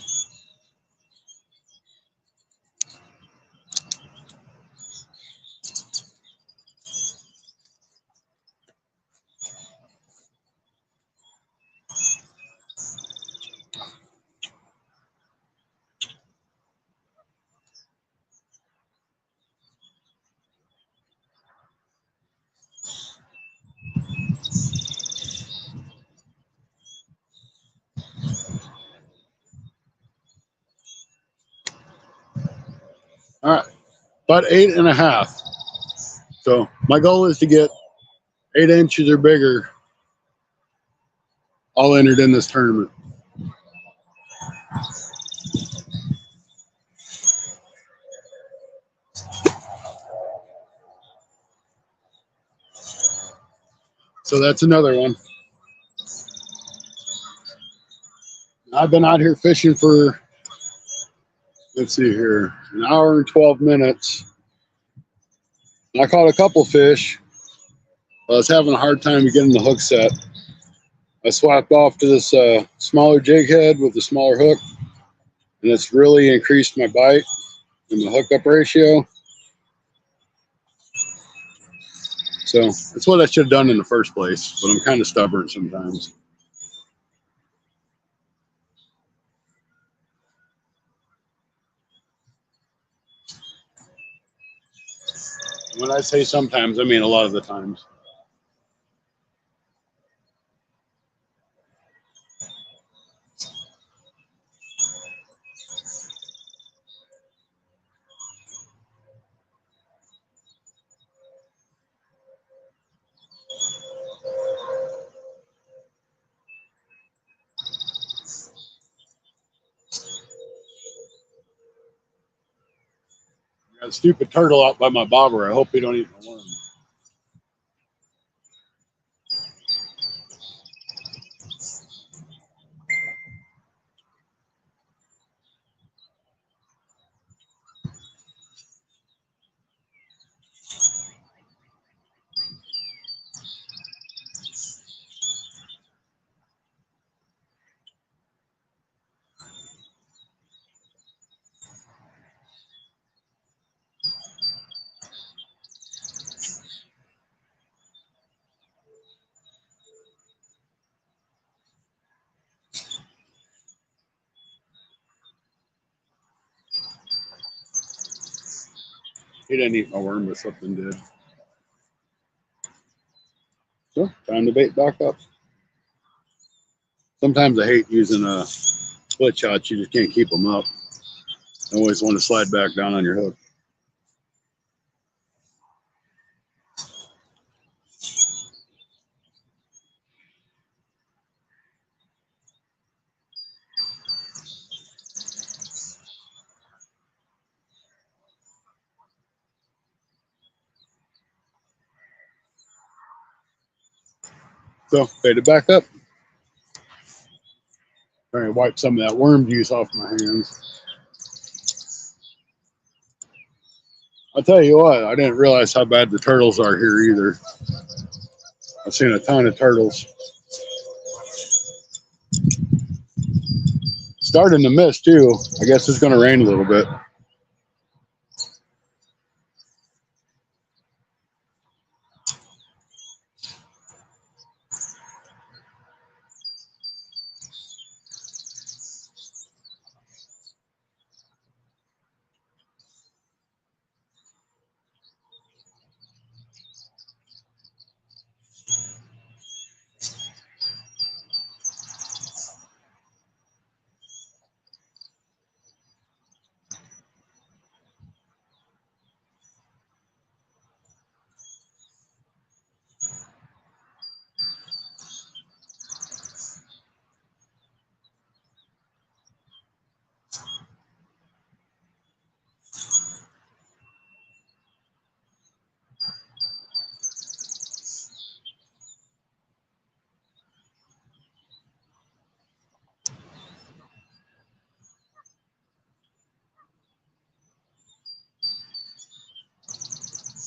All right, about 8.5. So my goal is to get 8 inches or bigger all entered in this tournament. So that's another one. I've been out here fishing for, let's see here, an hour and 12 minutes. I caught a couple fish. I was having a hard time getting the hook set. I swapped off to this smaller jig head with a smaller hook, and it's really increased my bite and the hookup ratio. So that's what I should have done in the first place, but I'm kind of stubborn sometimes. When I say sometimes, I mean a lot of the times. Got a stupid turtle out by my bobber. I hope he don't eat my worm. He didn't eat my worm, but something did. So, time to bait back up. Sometimes I hate using split shots. You just can't keep them up. I always want to slide back down on your hook. So, bait it back up. Trying to wipe some of that worm juice off my hands. I'll tell you what, I didn't realize how bad the turtles are here either. I've seen a ton of turtles. Starting to mist too. I guess it's going to rain a little bit.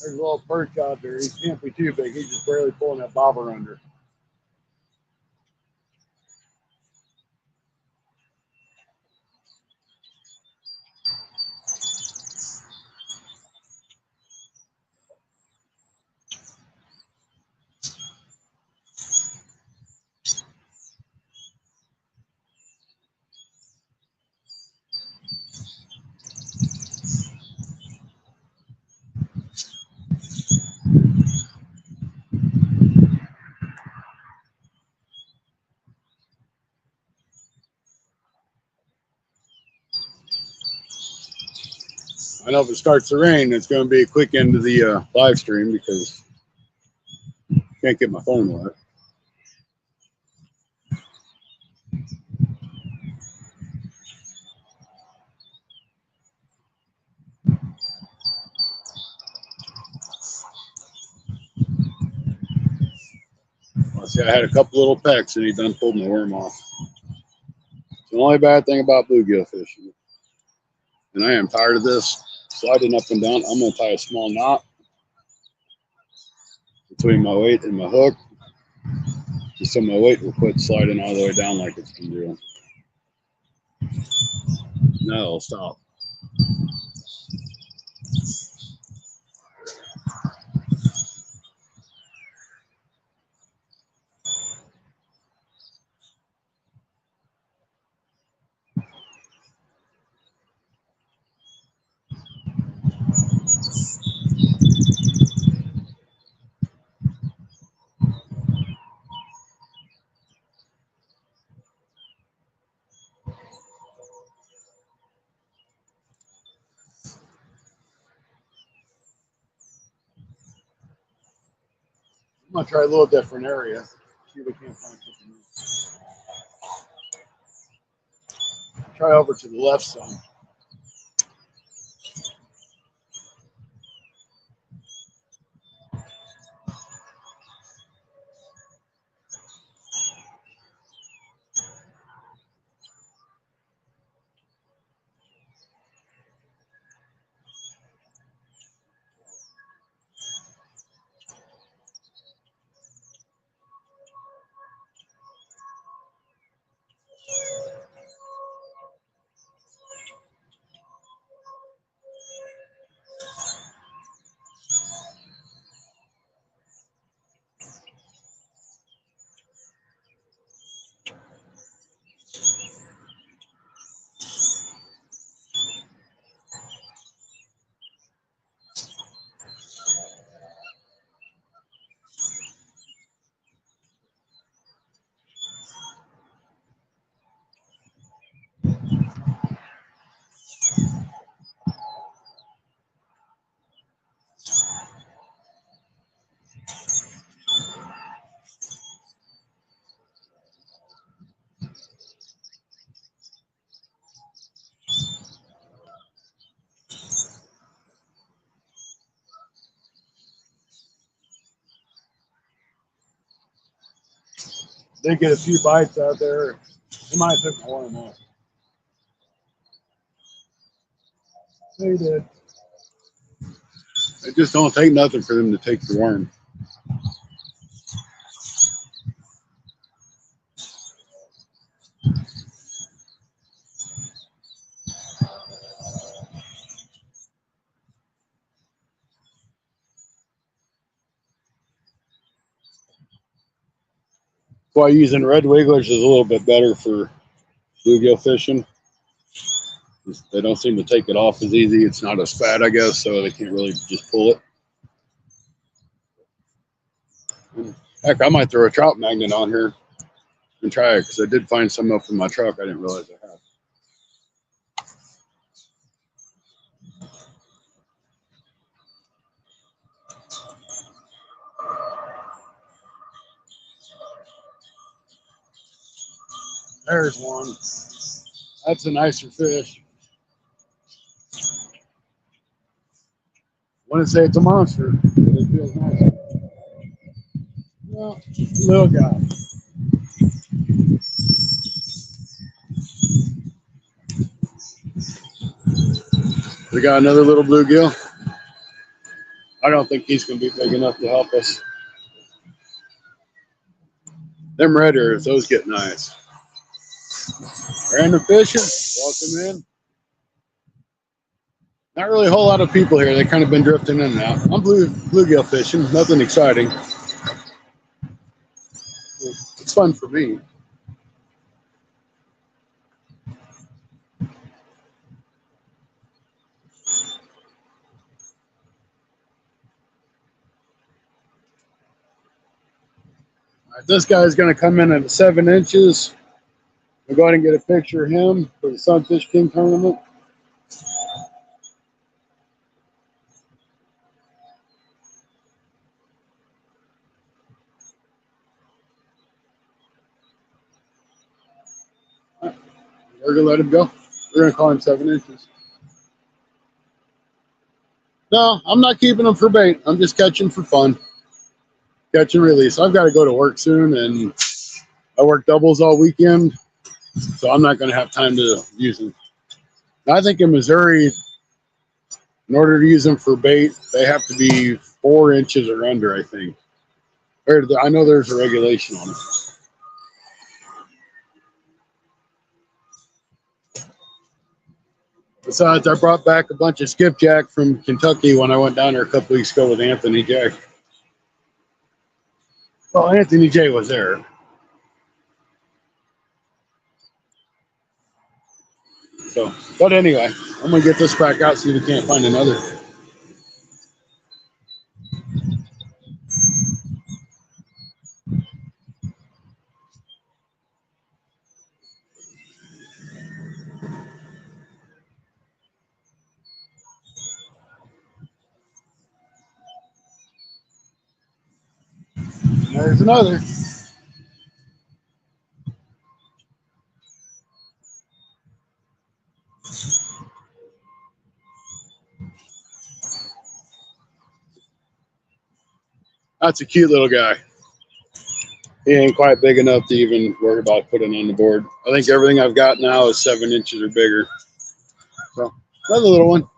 There's a little perch out there. He can't be too big. He's just barely pulling that bobber under. I know if it starts to rain, it's going to be a quick end to the live stream because I can't get my phone wet. Well, see, I had a couple little pecks and he done pulled my worm off. It's the only bad thing about bluegill fishing. And I am tired of this sliding up and down. I'm going to tie a small knot between my weight and my hook, just so my weight will quit sliding all the way down like it's been doing. Now it'll stop. I'm going to try a little different area. See if we can't find something else. Try over to the left side. They get a few bites out there. They might have took my worm off. They did. It just don't take nothing for them to take the worm. That's why using red wigglers is a little bit better for bluegill fishing. They don't seem to take it off as easy. It's not as fat, I guess, so they can't really just pull it. Heck, I might throw a trout magnet on here and try it because I did find some up in my truck. I didn't realize I had. There's one. That's a nicer fish. I wouldn't say it's a monster, but it feels nice. Well, little guy. We got another little bluegill. I don't think he's going to be big enough to help us. Them red ears, those get nice. Random fishing, welcome in. Not really a whole lot of people here. They kind of been drifting in and out. I'm bluegill fishing, nothing exciting. It's fun for me. All right, this guy's going to come in at 7 inches. We'll go ahead and get a picture of him for the Sunfish King tournament. We're going to let him go. We're going to call him 7 inches. No, I'm not keeping them for bait. I'm just catching for fun. Catch and release. I've got to go to work soon, and I work doubles all weekend, so I'm not going to have time to use them. I think in Missouri, in order to use them for bait, they have to be 4 inches or under, I think. I know there's a regulation on it. Besides, I brought back a bunch of skipjack from Kentucky when I went down there a couple weeks ago with Anthony J. Well, Anthony J was there. So, but anyway, I'm going to get this back out, see if we can't find another. There's another. That's a cute little guy. He ain't quite big enough to even worry about putting on the board. I think everything I've got now is 7 inches or bigger. So, another little one.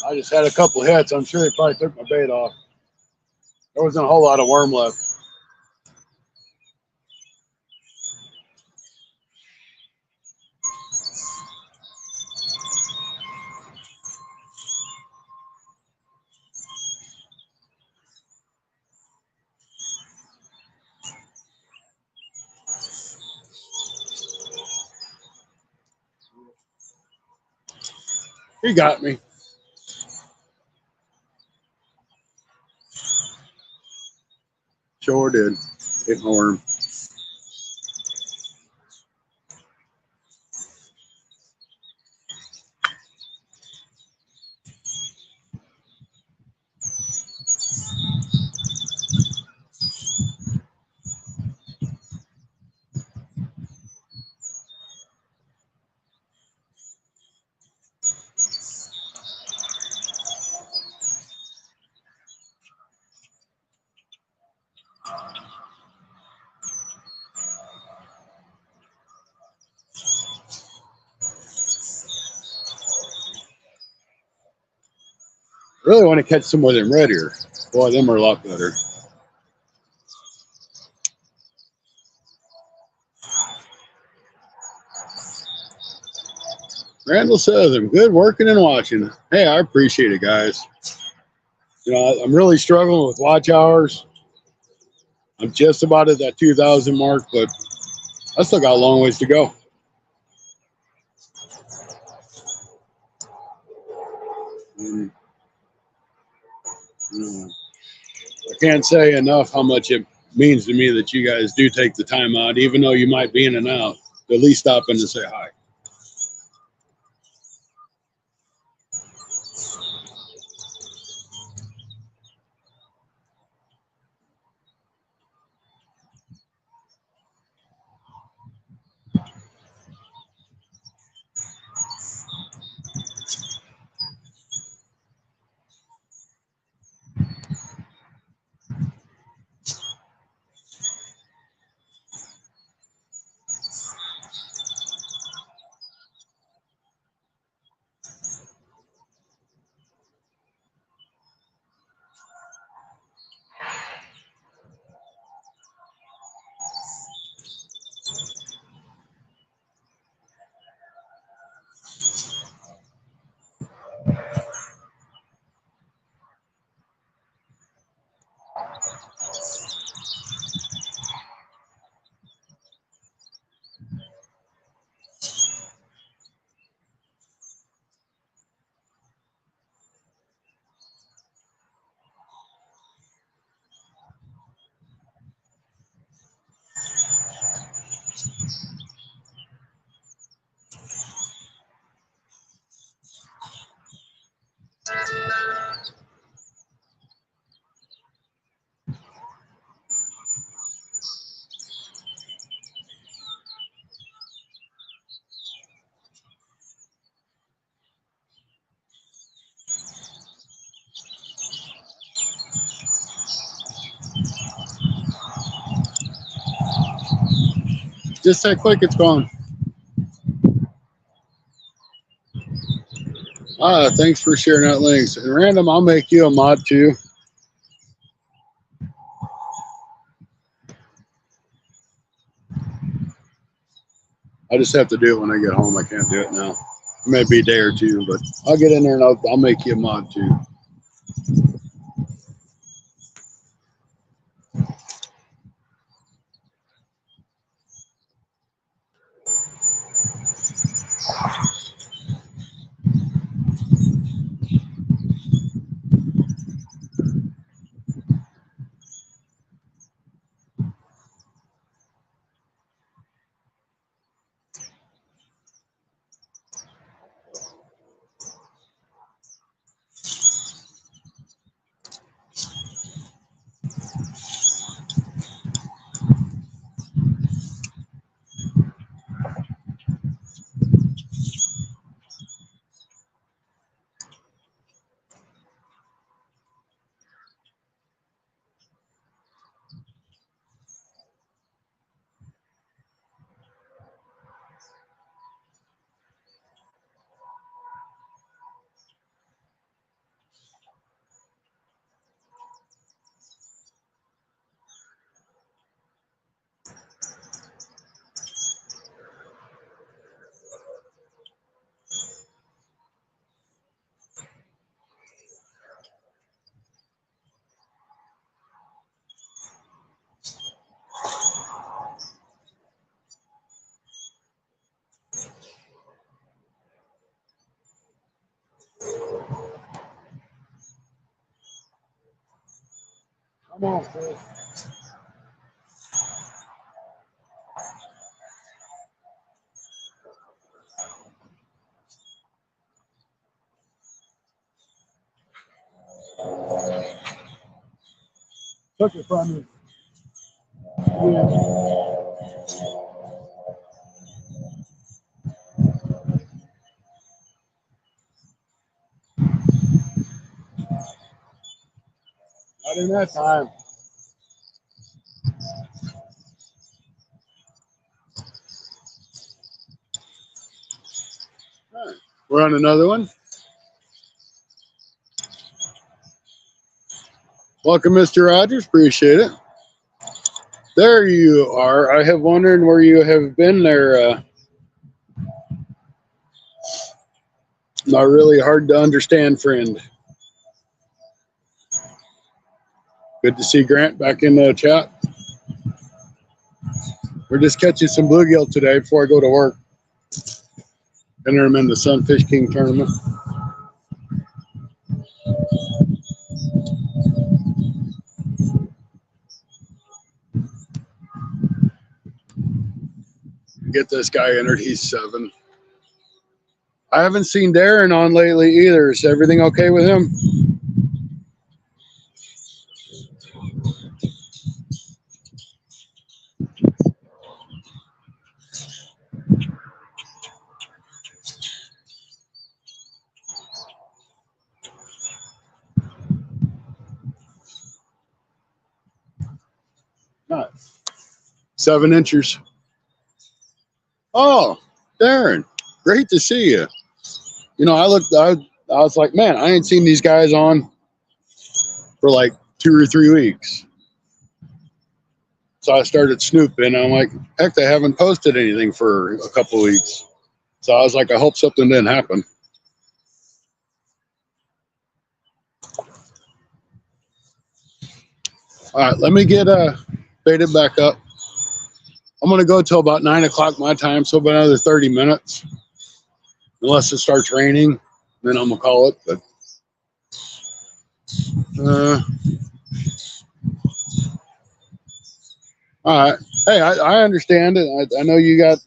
I just had a couple hits. I'm sure he probably took my bait off. There wasn't a whole lot of worm left. He got me. Sure did. Ignore him. Really want to catch some more of them red ear. Boy, them are a lot better. Randall says, I'm good working and watching. Hey, I appreciate it, guys. You know, I'm really struggling with watch hours. I'm just about at that 2,000 mark, but I still got a long ways to go. And, you know, I can't say enough how much it means to me that you guys do take the time out, even though you might be in and out, to at least stop in to say hi. Just that quick, it's gone. Thanks for sharing that links. And Random, I'll make you a mod too. I just have to do it when I get home. I can't do it now. It may be a day or two, but I'll get in there and I'll make you a mod too. Come on, Chris. Took it from you. Yeah. Not in that time. All right. We're on another one. Welcome, Mr. Rogers. Appreciate it. There you are. I have wondered where you have been there. Not really hard to understand, friend. Good to see Grant back in the chat. We're just catching some bluegill today before I go to work. Enter them in the Sunfish King tournament. Get this guy entered. He's 7. I haven't seen Darren on lately either. Is everything okay with him? Nice. 7 inchers. Oh, Darren, great to see you. You know, I was like, man, I ain't seen these guys on for like 2 or 3 weeks. So I started snooping. I'm like, heck, they haven't posted anything for a couple of weeks. So I was like, I hope something didn't happen. All right, let me get baited back up. I'm going to go till about 9 o'clock my time, so about another 30 minutes. Unless it starts raining, then I'm going to call it. But all right. Hey, I understand it. I know you got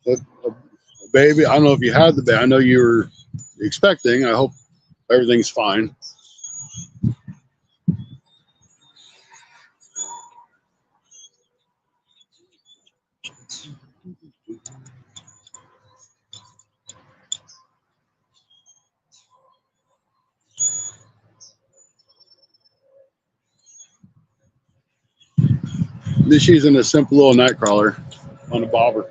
a baby. I don't know if you had the baby. I know you were expecting. I hope everything's fine. This using a simple little night crawler on a bobber.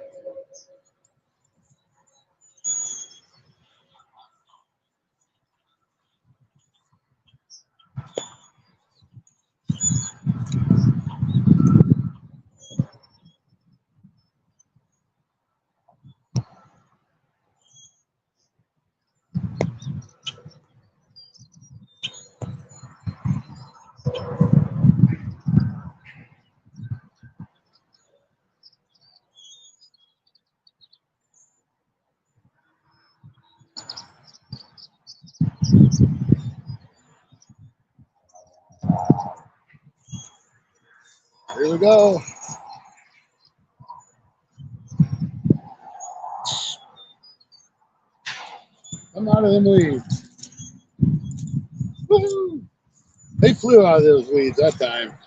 Here we go. Come out of them weeds. Woo-hoo. They flew out of those weeds that time.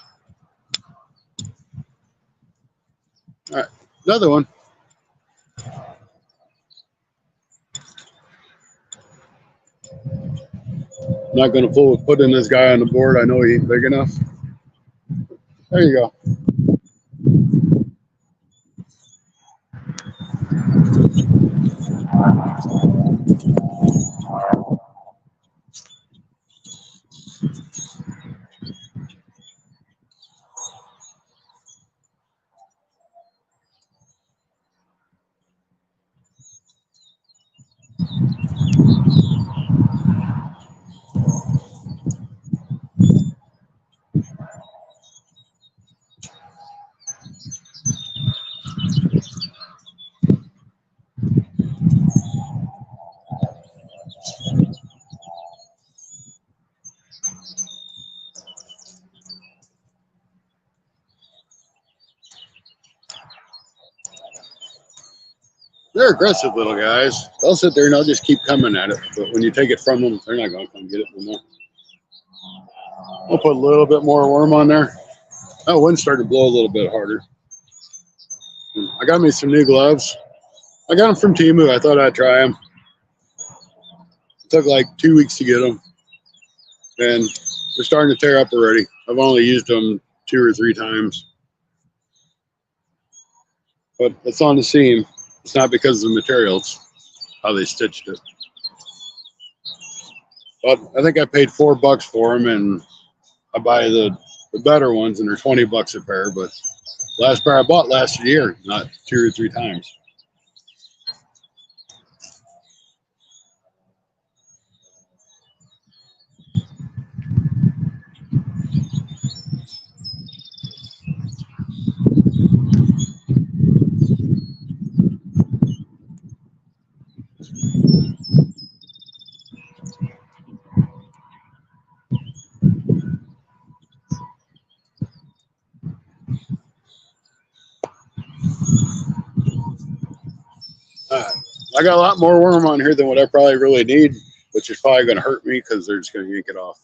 All right, another one. I'm not going to pull with putting this guy on the board. I know he ain't big enough. There you go. They're aggressive little guys. They'll sit there and they'll just keep coming at it. But when you take it from them, they're not going to come get it no more. I'll put a little bit more worm on there. Oh, wind started to blow a little bit harder. I got me some new gloves. I got them from Temu. I thought I'd try them. It took like 2 weeks to get them. And they're starting to tear up already. I've only used them 2 or 3 times. But it's on the seam. It's not because of the materials, how they stitched it. But I think I paid $4 for them, and I buy the better ones, and they're $20 a pair. But last pair I bought lasted a year, not 2 or 3 times. I got a lot more worm on here than what I probably really need, which is probably going to hurt me because they're just going to yank it off.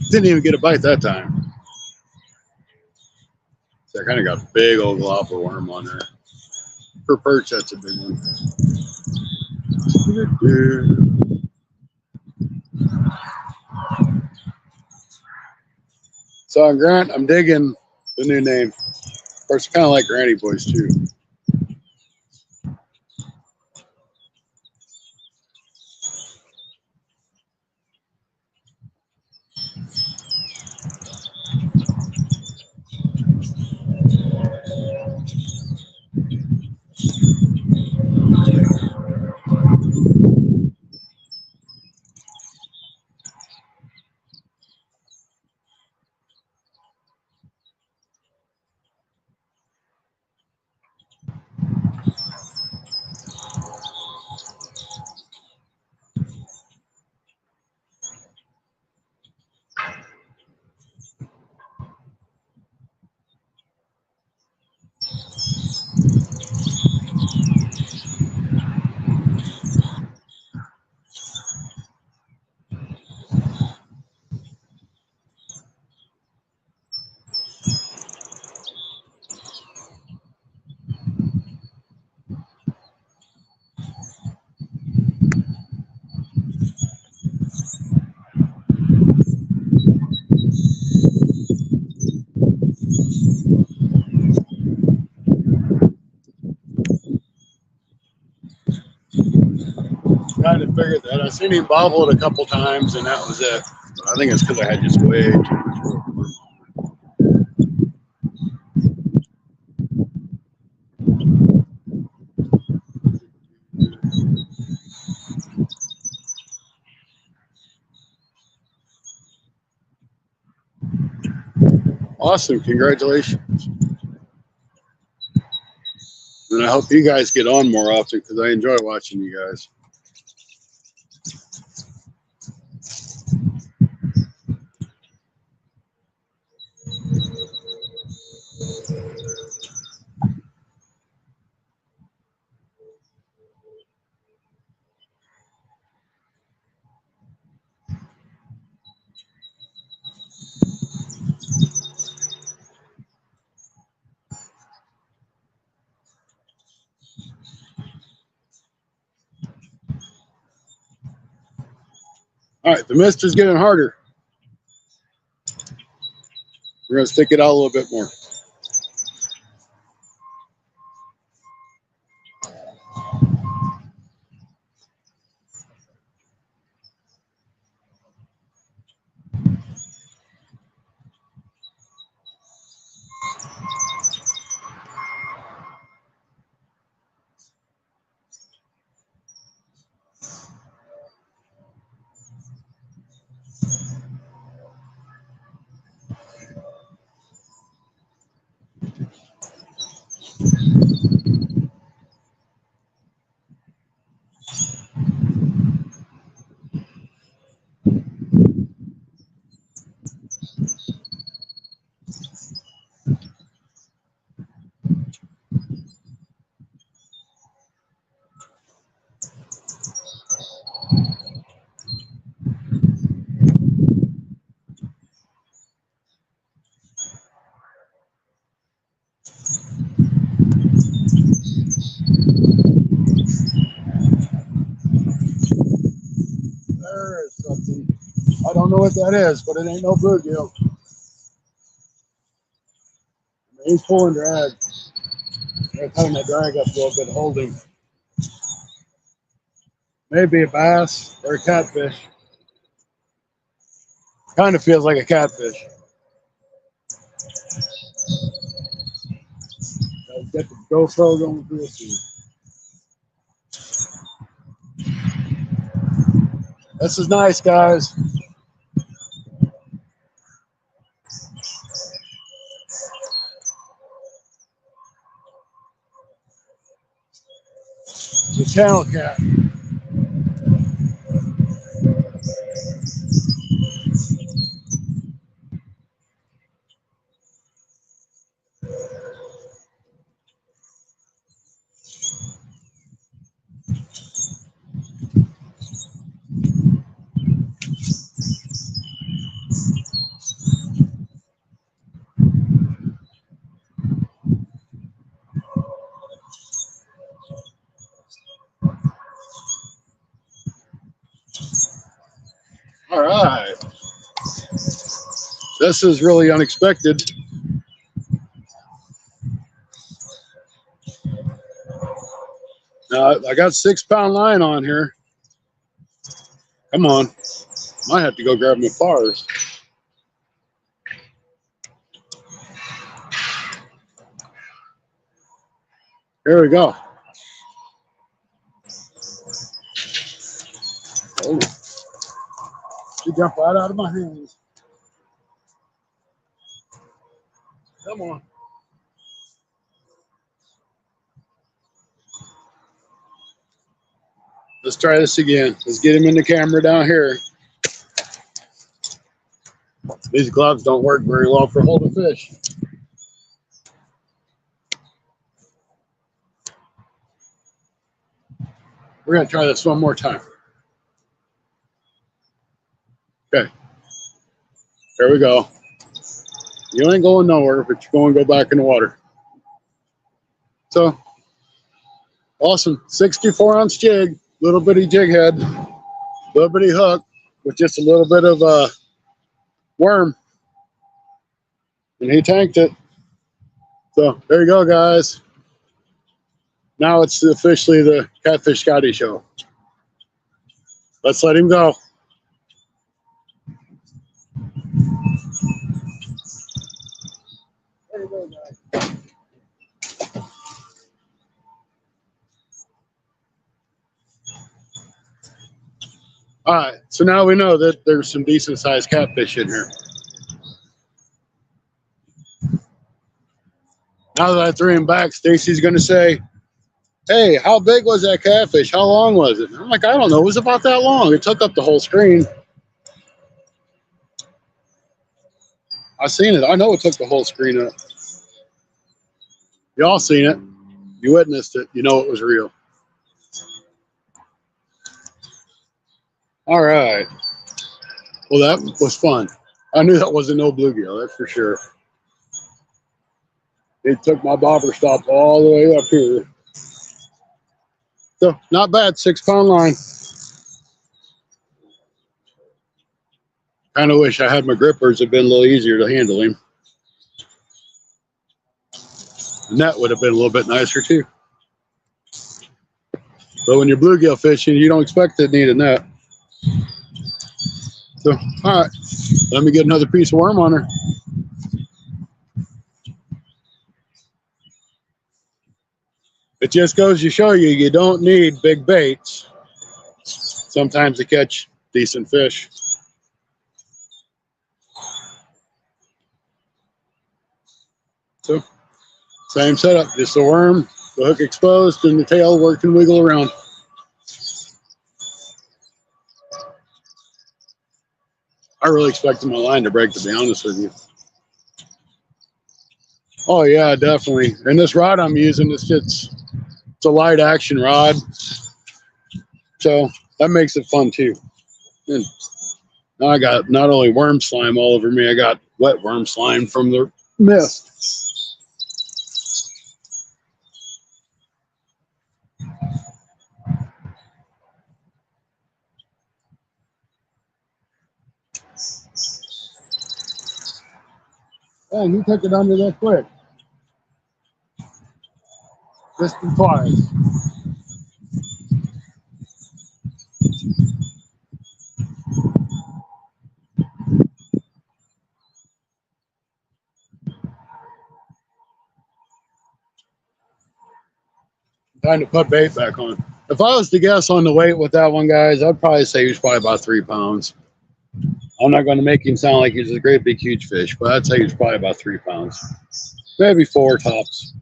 Didn't even get a bite that time. So I kind of got a big old glop of worm on there. For perch, that's a big one. So on Grant, I'm digging the new name. Of course, kind of like Granny Boys too. Kind of figured that. I seen him bobble it a couple times, and that was it. But I think it's because I had just way too much worm. Awesome. Congratulations. And I hope you guys get on more often because I enjoy watching you guys. All right, the mist is getting harder. We're going to stick it out a little bit more. There is something. I don't know what that is, but it ain't no bluegill. He's pulling drag. I'm cutting that drag up a little bit, holding. Maybe a bass or a catfish. Kind of feels like a catfish. Get the GoPro going through this. This is nice, guys. It's a channel cat. All right. This is really unexpected. Now, I got 6-pound line on here. Come on. Might have to go grab my bars. Here we go. Oh, she jumped right out of my hands. Come on. Let's try this again. Let's get him in the camera down here. These gloves don't work very well for holding fish. We're going to try this one more time. Okay. Here we go. You ain't going nowhere, but you're going to go back in the water. So, awesome. 64-ounce jig, little bitty jig head, little bitty hook with just a little bit of worm. And he tanked it. So, there you go, guys. Now it's officially the Catfish Scotty show. Let's let him go. There you go, guys. All right, so now we know that there's some decent sized catfish in here. Now that I threw him back, Stacy's going to say, "Hey, how big was that catfish? How long was it?" I'm like, "I don't know. It was about that long. It took up the whole screen." I seen it. I know it took the whole screen up. Y'all seen it. You witnessed it. You know it was real. All right. Well, that was fun. I knew that wasn't no bluegill. That's for sure. It took my bobber stop all the way up here. So not bad. 6 pound line. Kind of wish I had my grippers. It'd been a little easier to handle him. The net would have been a little bit nicer too. But when you're bluegill fishing, you don't expect to need a net. So, all right, let me get another piece of worm on her. It just goes to show you, you don't need big baits sometimes to catch decent fish. So, same setup, just the worm, the hook exposed, and the tail where it can wiggle around. I really expected my line to break, to be honest with you. Oh yeah, definitely. And this rod I'm using, it's a light action rod, so that makes it fun too. And now I got not only worm slime all over me, I got wet worm slime from the mist. Oh, you took it under that quick. Just twice. Time to put bait back on. If I was to guess on the weight with that one, guys, I'd probably say he was probably about 3 pounds. I'm not going to make him sound like he's a great big huge fish, but I'd say he was probably about 3 pounds. Maybe 4 tops.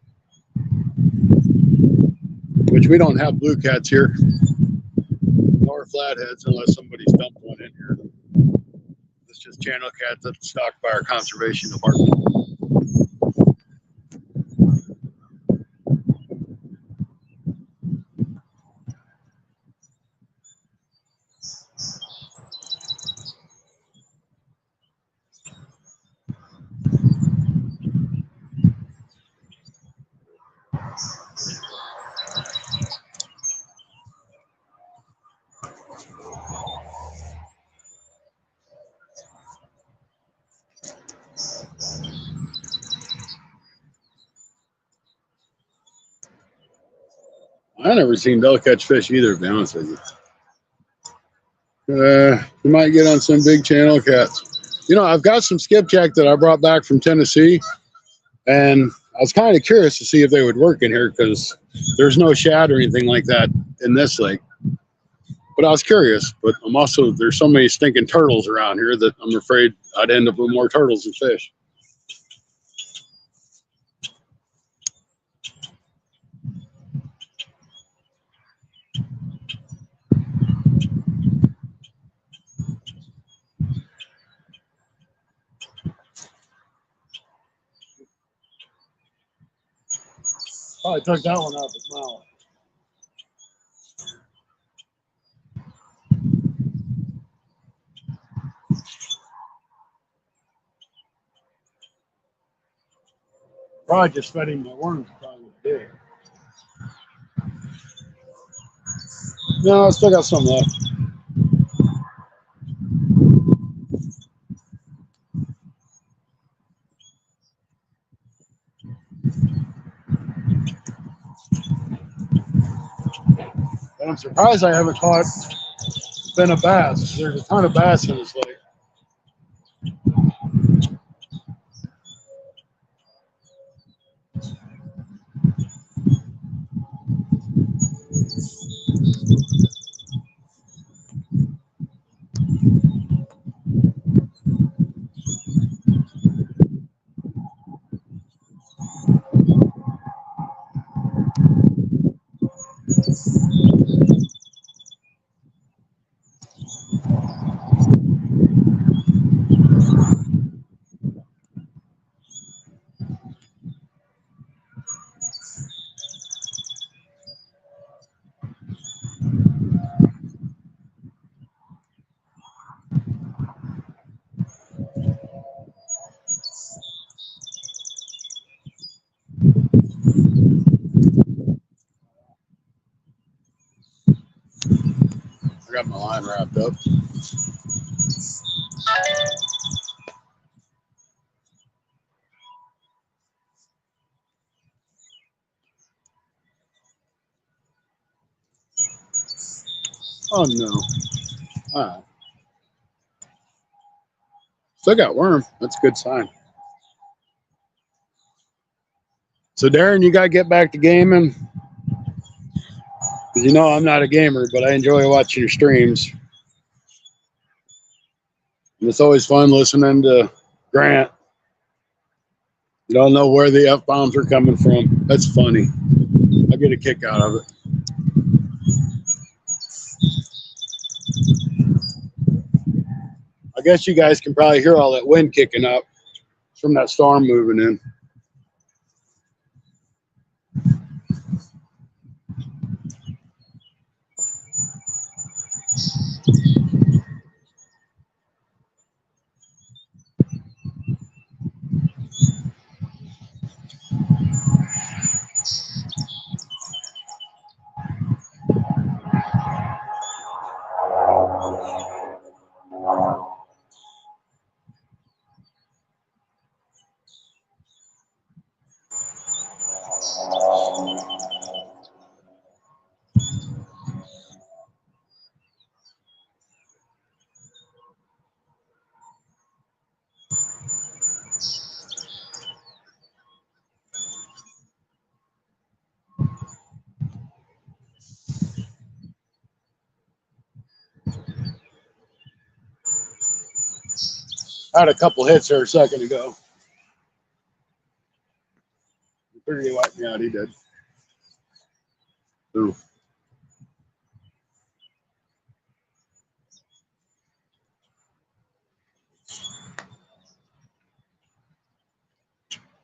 Which we don't have blue cats here, nor flatheads unless somebody's dumped one in here. It's just channel cats that's stocked by our conservation department. I never seen Bell catch fish either, to be honest with you. You might get on some big channel cats. You know, I've got some skipjack that I brought back from Tennessee, and I was kind of curious to see if they would work in here because there's no shad or anything like that in this lake. But I was curious. But I'm also, there's so many stinking turtles around here that I'm afraid I'd end up with more turtles than fish. Oh, I took that one out of his mouth. Probably just fed him my worms. Probably did. No, I still got some left. And I'm surprised I haven't caught been a bass. There's a ton of bass in this lake. I got my line wrapped up. Oh no. All right. Still got worm. That's a good sign. So Darren, you gotta get back to gaming. Because you know I'm not a gamer, but I enjoy watching your streams. And it's always fun listening to Grant. You don't know where the F-bombs are coming from. That's funny. I get a kick out of it. I guess you guys can probably hear all that wind kicking up from that storm moving in. I had a couple hits there a second ago. He figured he wiped me out. He did. Ooh.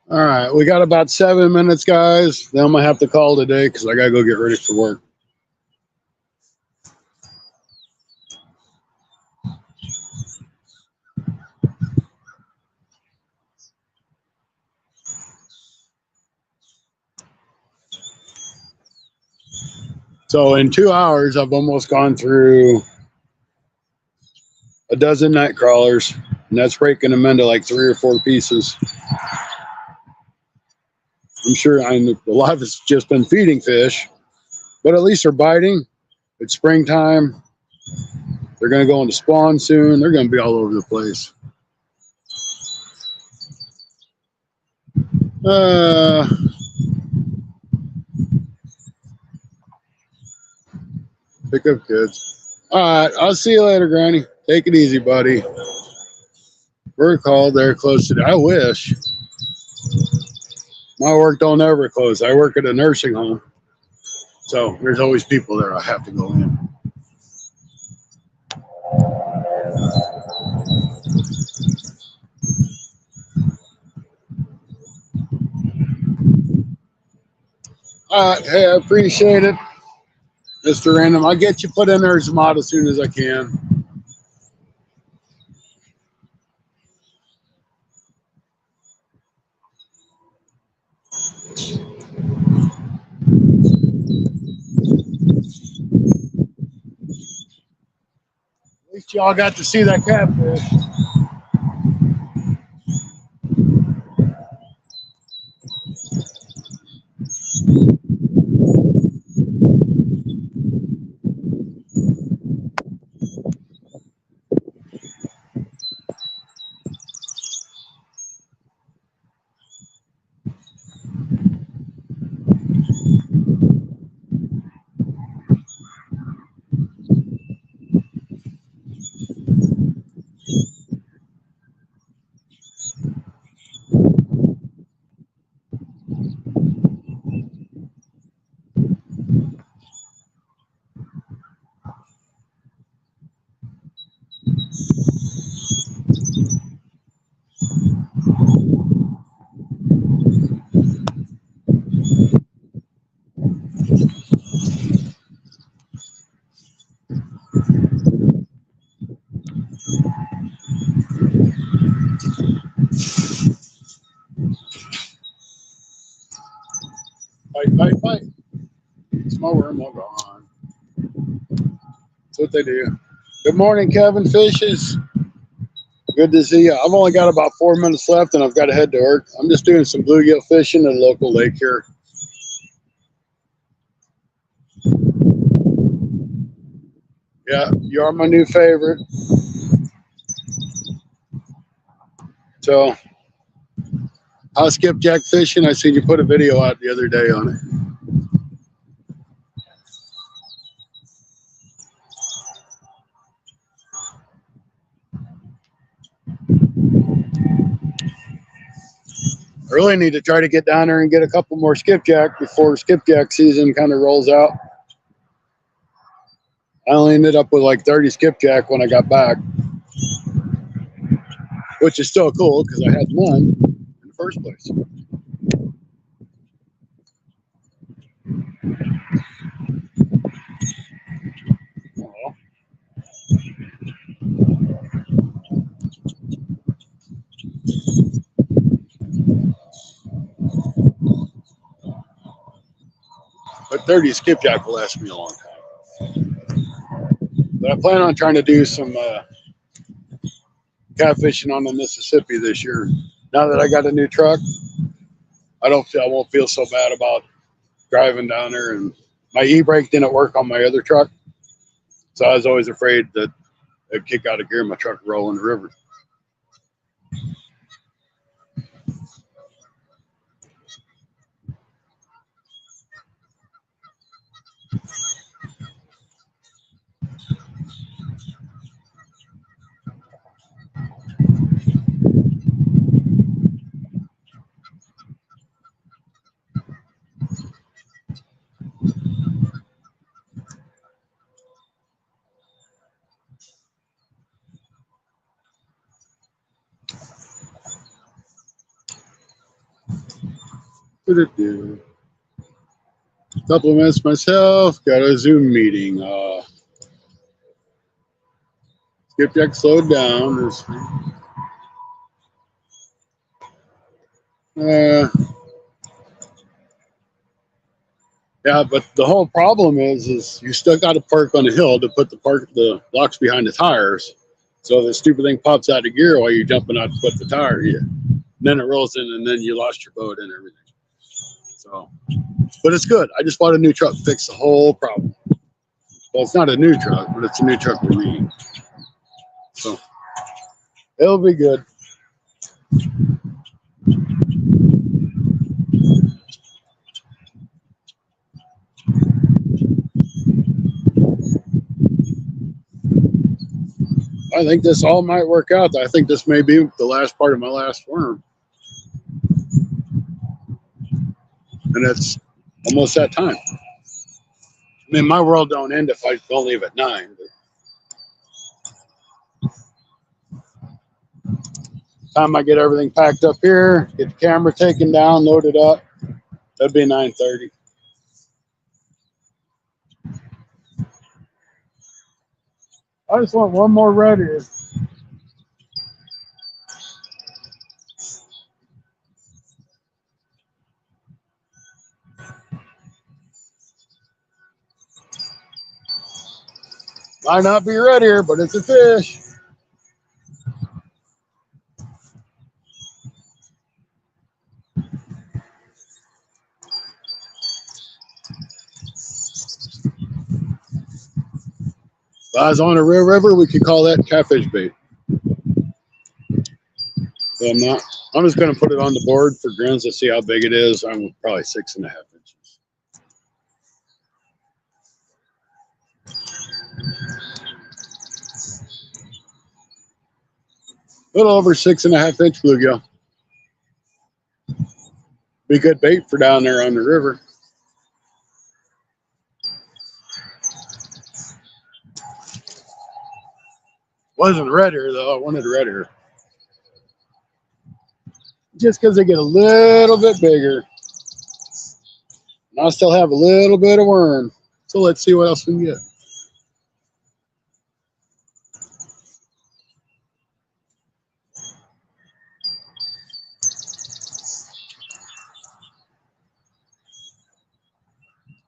All right, we got about 7 minutes, guys. Then I'm gonna have to call today because I gotta go get ready for work. So in 2 hours, I've almost gone through a dozen night crawlers, and that's breaking them into like 3 or 4 pieces. I'm sure a lot of it's just been feeding fish, but at least they're biting. It's springtime. They're going to go into spawn soon. They're going to be all over the place. Pick up kids. All right, I'll see you later, Granny. Take it easy, buddy. We're called there close to. I wish. My work don't ever close. I work at a nursing home, so there's always people there. I have to go in. All right, hey, I appreciate it, Mr. Random. I'll get you put in there as a mod as soon as I can. At least y'all got to see that catfish. Fight, fight, fight. It's my worm all gone. That's what they do. Good morning, Kevin Fishes. Good to see you. I've only got about 4 minutes left and I've got to head to work. I'm just doing some bluegill fishing at a local lake here. Yeah, you are my new favorite. So, how's skipjack fishing? I seen you put a video out the other day on it. I really need to try to get down there and get a couple more skipjack before skipjack season kind of rolls out. I only ended up with like 30 skipjack when I got back, which is still cool because I had none in the first place. But 30 skipjack will last me a long time. But I plan on trying to do some catfishing on the Mississippi this year. Now that I got a new truck, I won't feel so bad about driving down there. And my e-brake didn't work on my other truck, so I was always afraid that it'd kick out of gear and my truck would roll in the river. Couple of minutes myself, got a Zoom meeting. Skipjack slowed down. Yeah, but the whole problem is you still got to park on the hill to put the blocks behind the tires. So the stupid thing pops out of gear while you're jumping out to put the tire in. And then it rolls in and then you lost your boat and everything. So, but it's good. I just bought a new truck to fix the whole problem. Well, it's not a new truck, but it's a new truck for me. So it'll be good. I think this all might work out. I think this may be the last part of my last worm. And it's almost that time. I mean, my world don't end if I don't leave at 9. But time I get everything packed up here, get the camera taken down, loaded up, that'd be 9:30. I just want one more red ear. Might not be red ear, but it's a fish. If I was on a real river, we could call that catfish bait. So I'm not. I'm just going to put it on the board for grins to see how big it is. I'm probably 6.5 inches. A little over 6.5 inch bluegill. Be good bait for down there on the river. Wasn't red ear though. I wanted red ear. Just because they get a little bit bigger. And I still have a little bit of worm. So let's see what else we can get.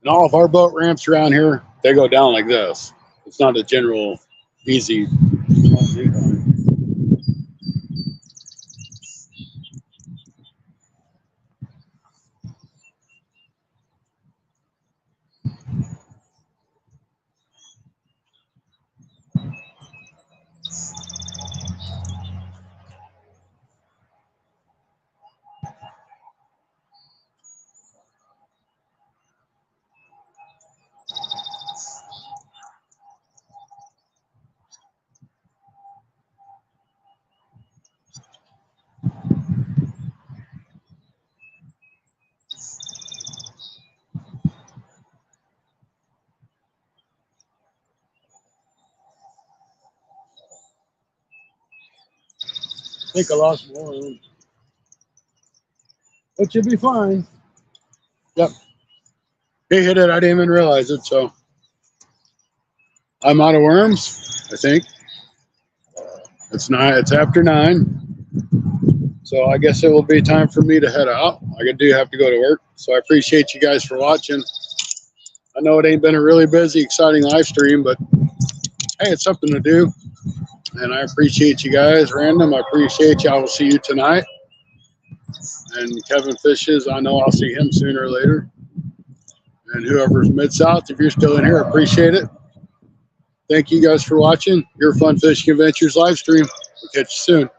And all of our boat ramps around here, they go down like this. It's not a general easy. I think I lost more, but you'll be fine. Yep. He hit it. I didn't even realize it. So I'm out of worms, I think. It's after 9. So I guess it will be time for me to head out. I do have to go to work. So I appreciate you guys for watching. I know it ain't been a really busy, exciting live stream, but hey, it's something to do. And I appreciate you guys. Random, I appreciate you. I will see you tonight. And Kevin Fishes, I know I'll see him sooner or later. And whoever's Mid-South, if you're still in here, I appreciate it. Thank you guys for watching your Fun Fishing Adventures live stream. We'll catch you soon.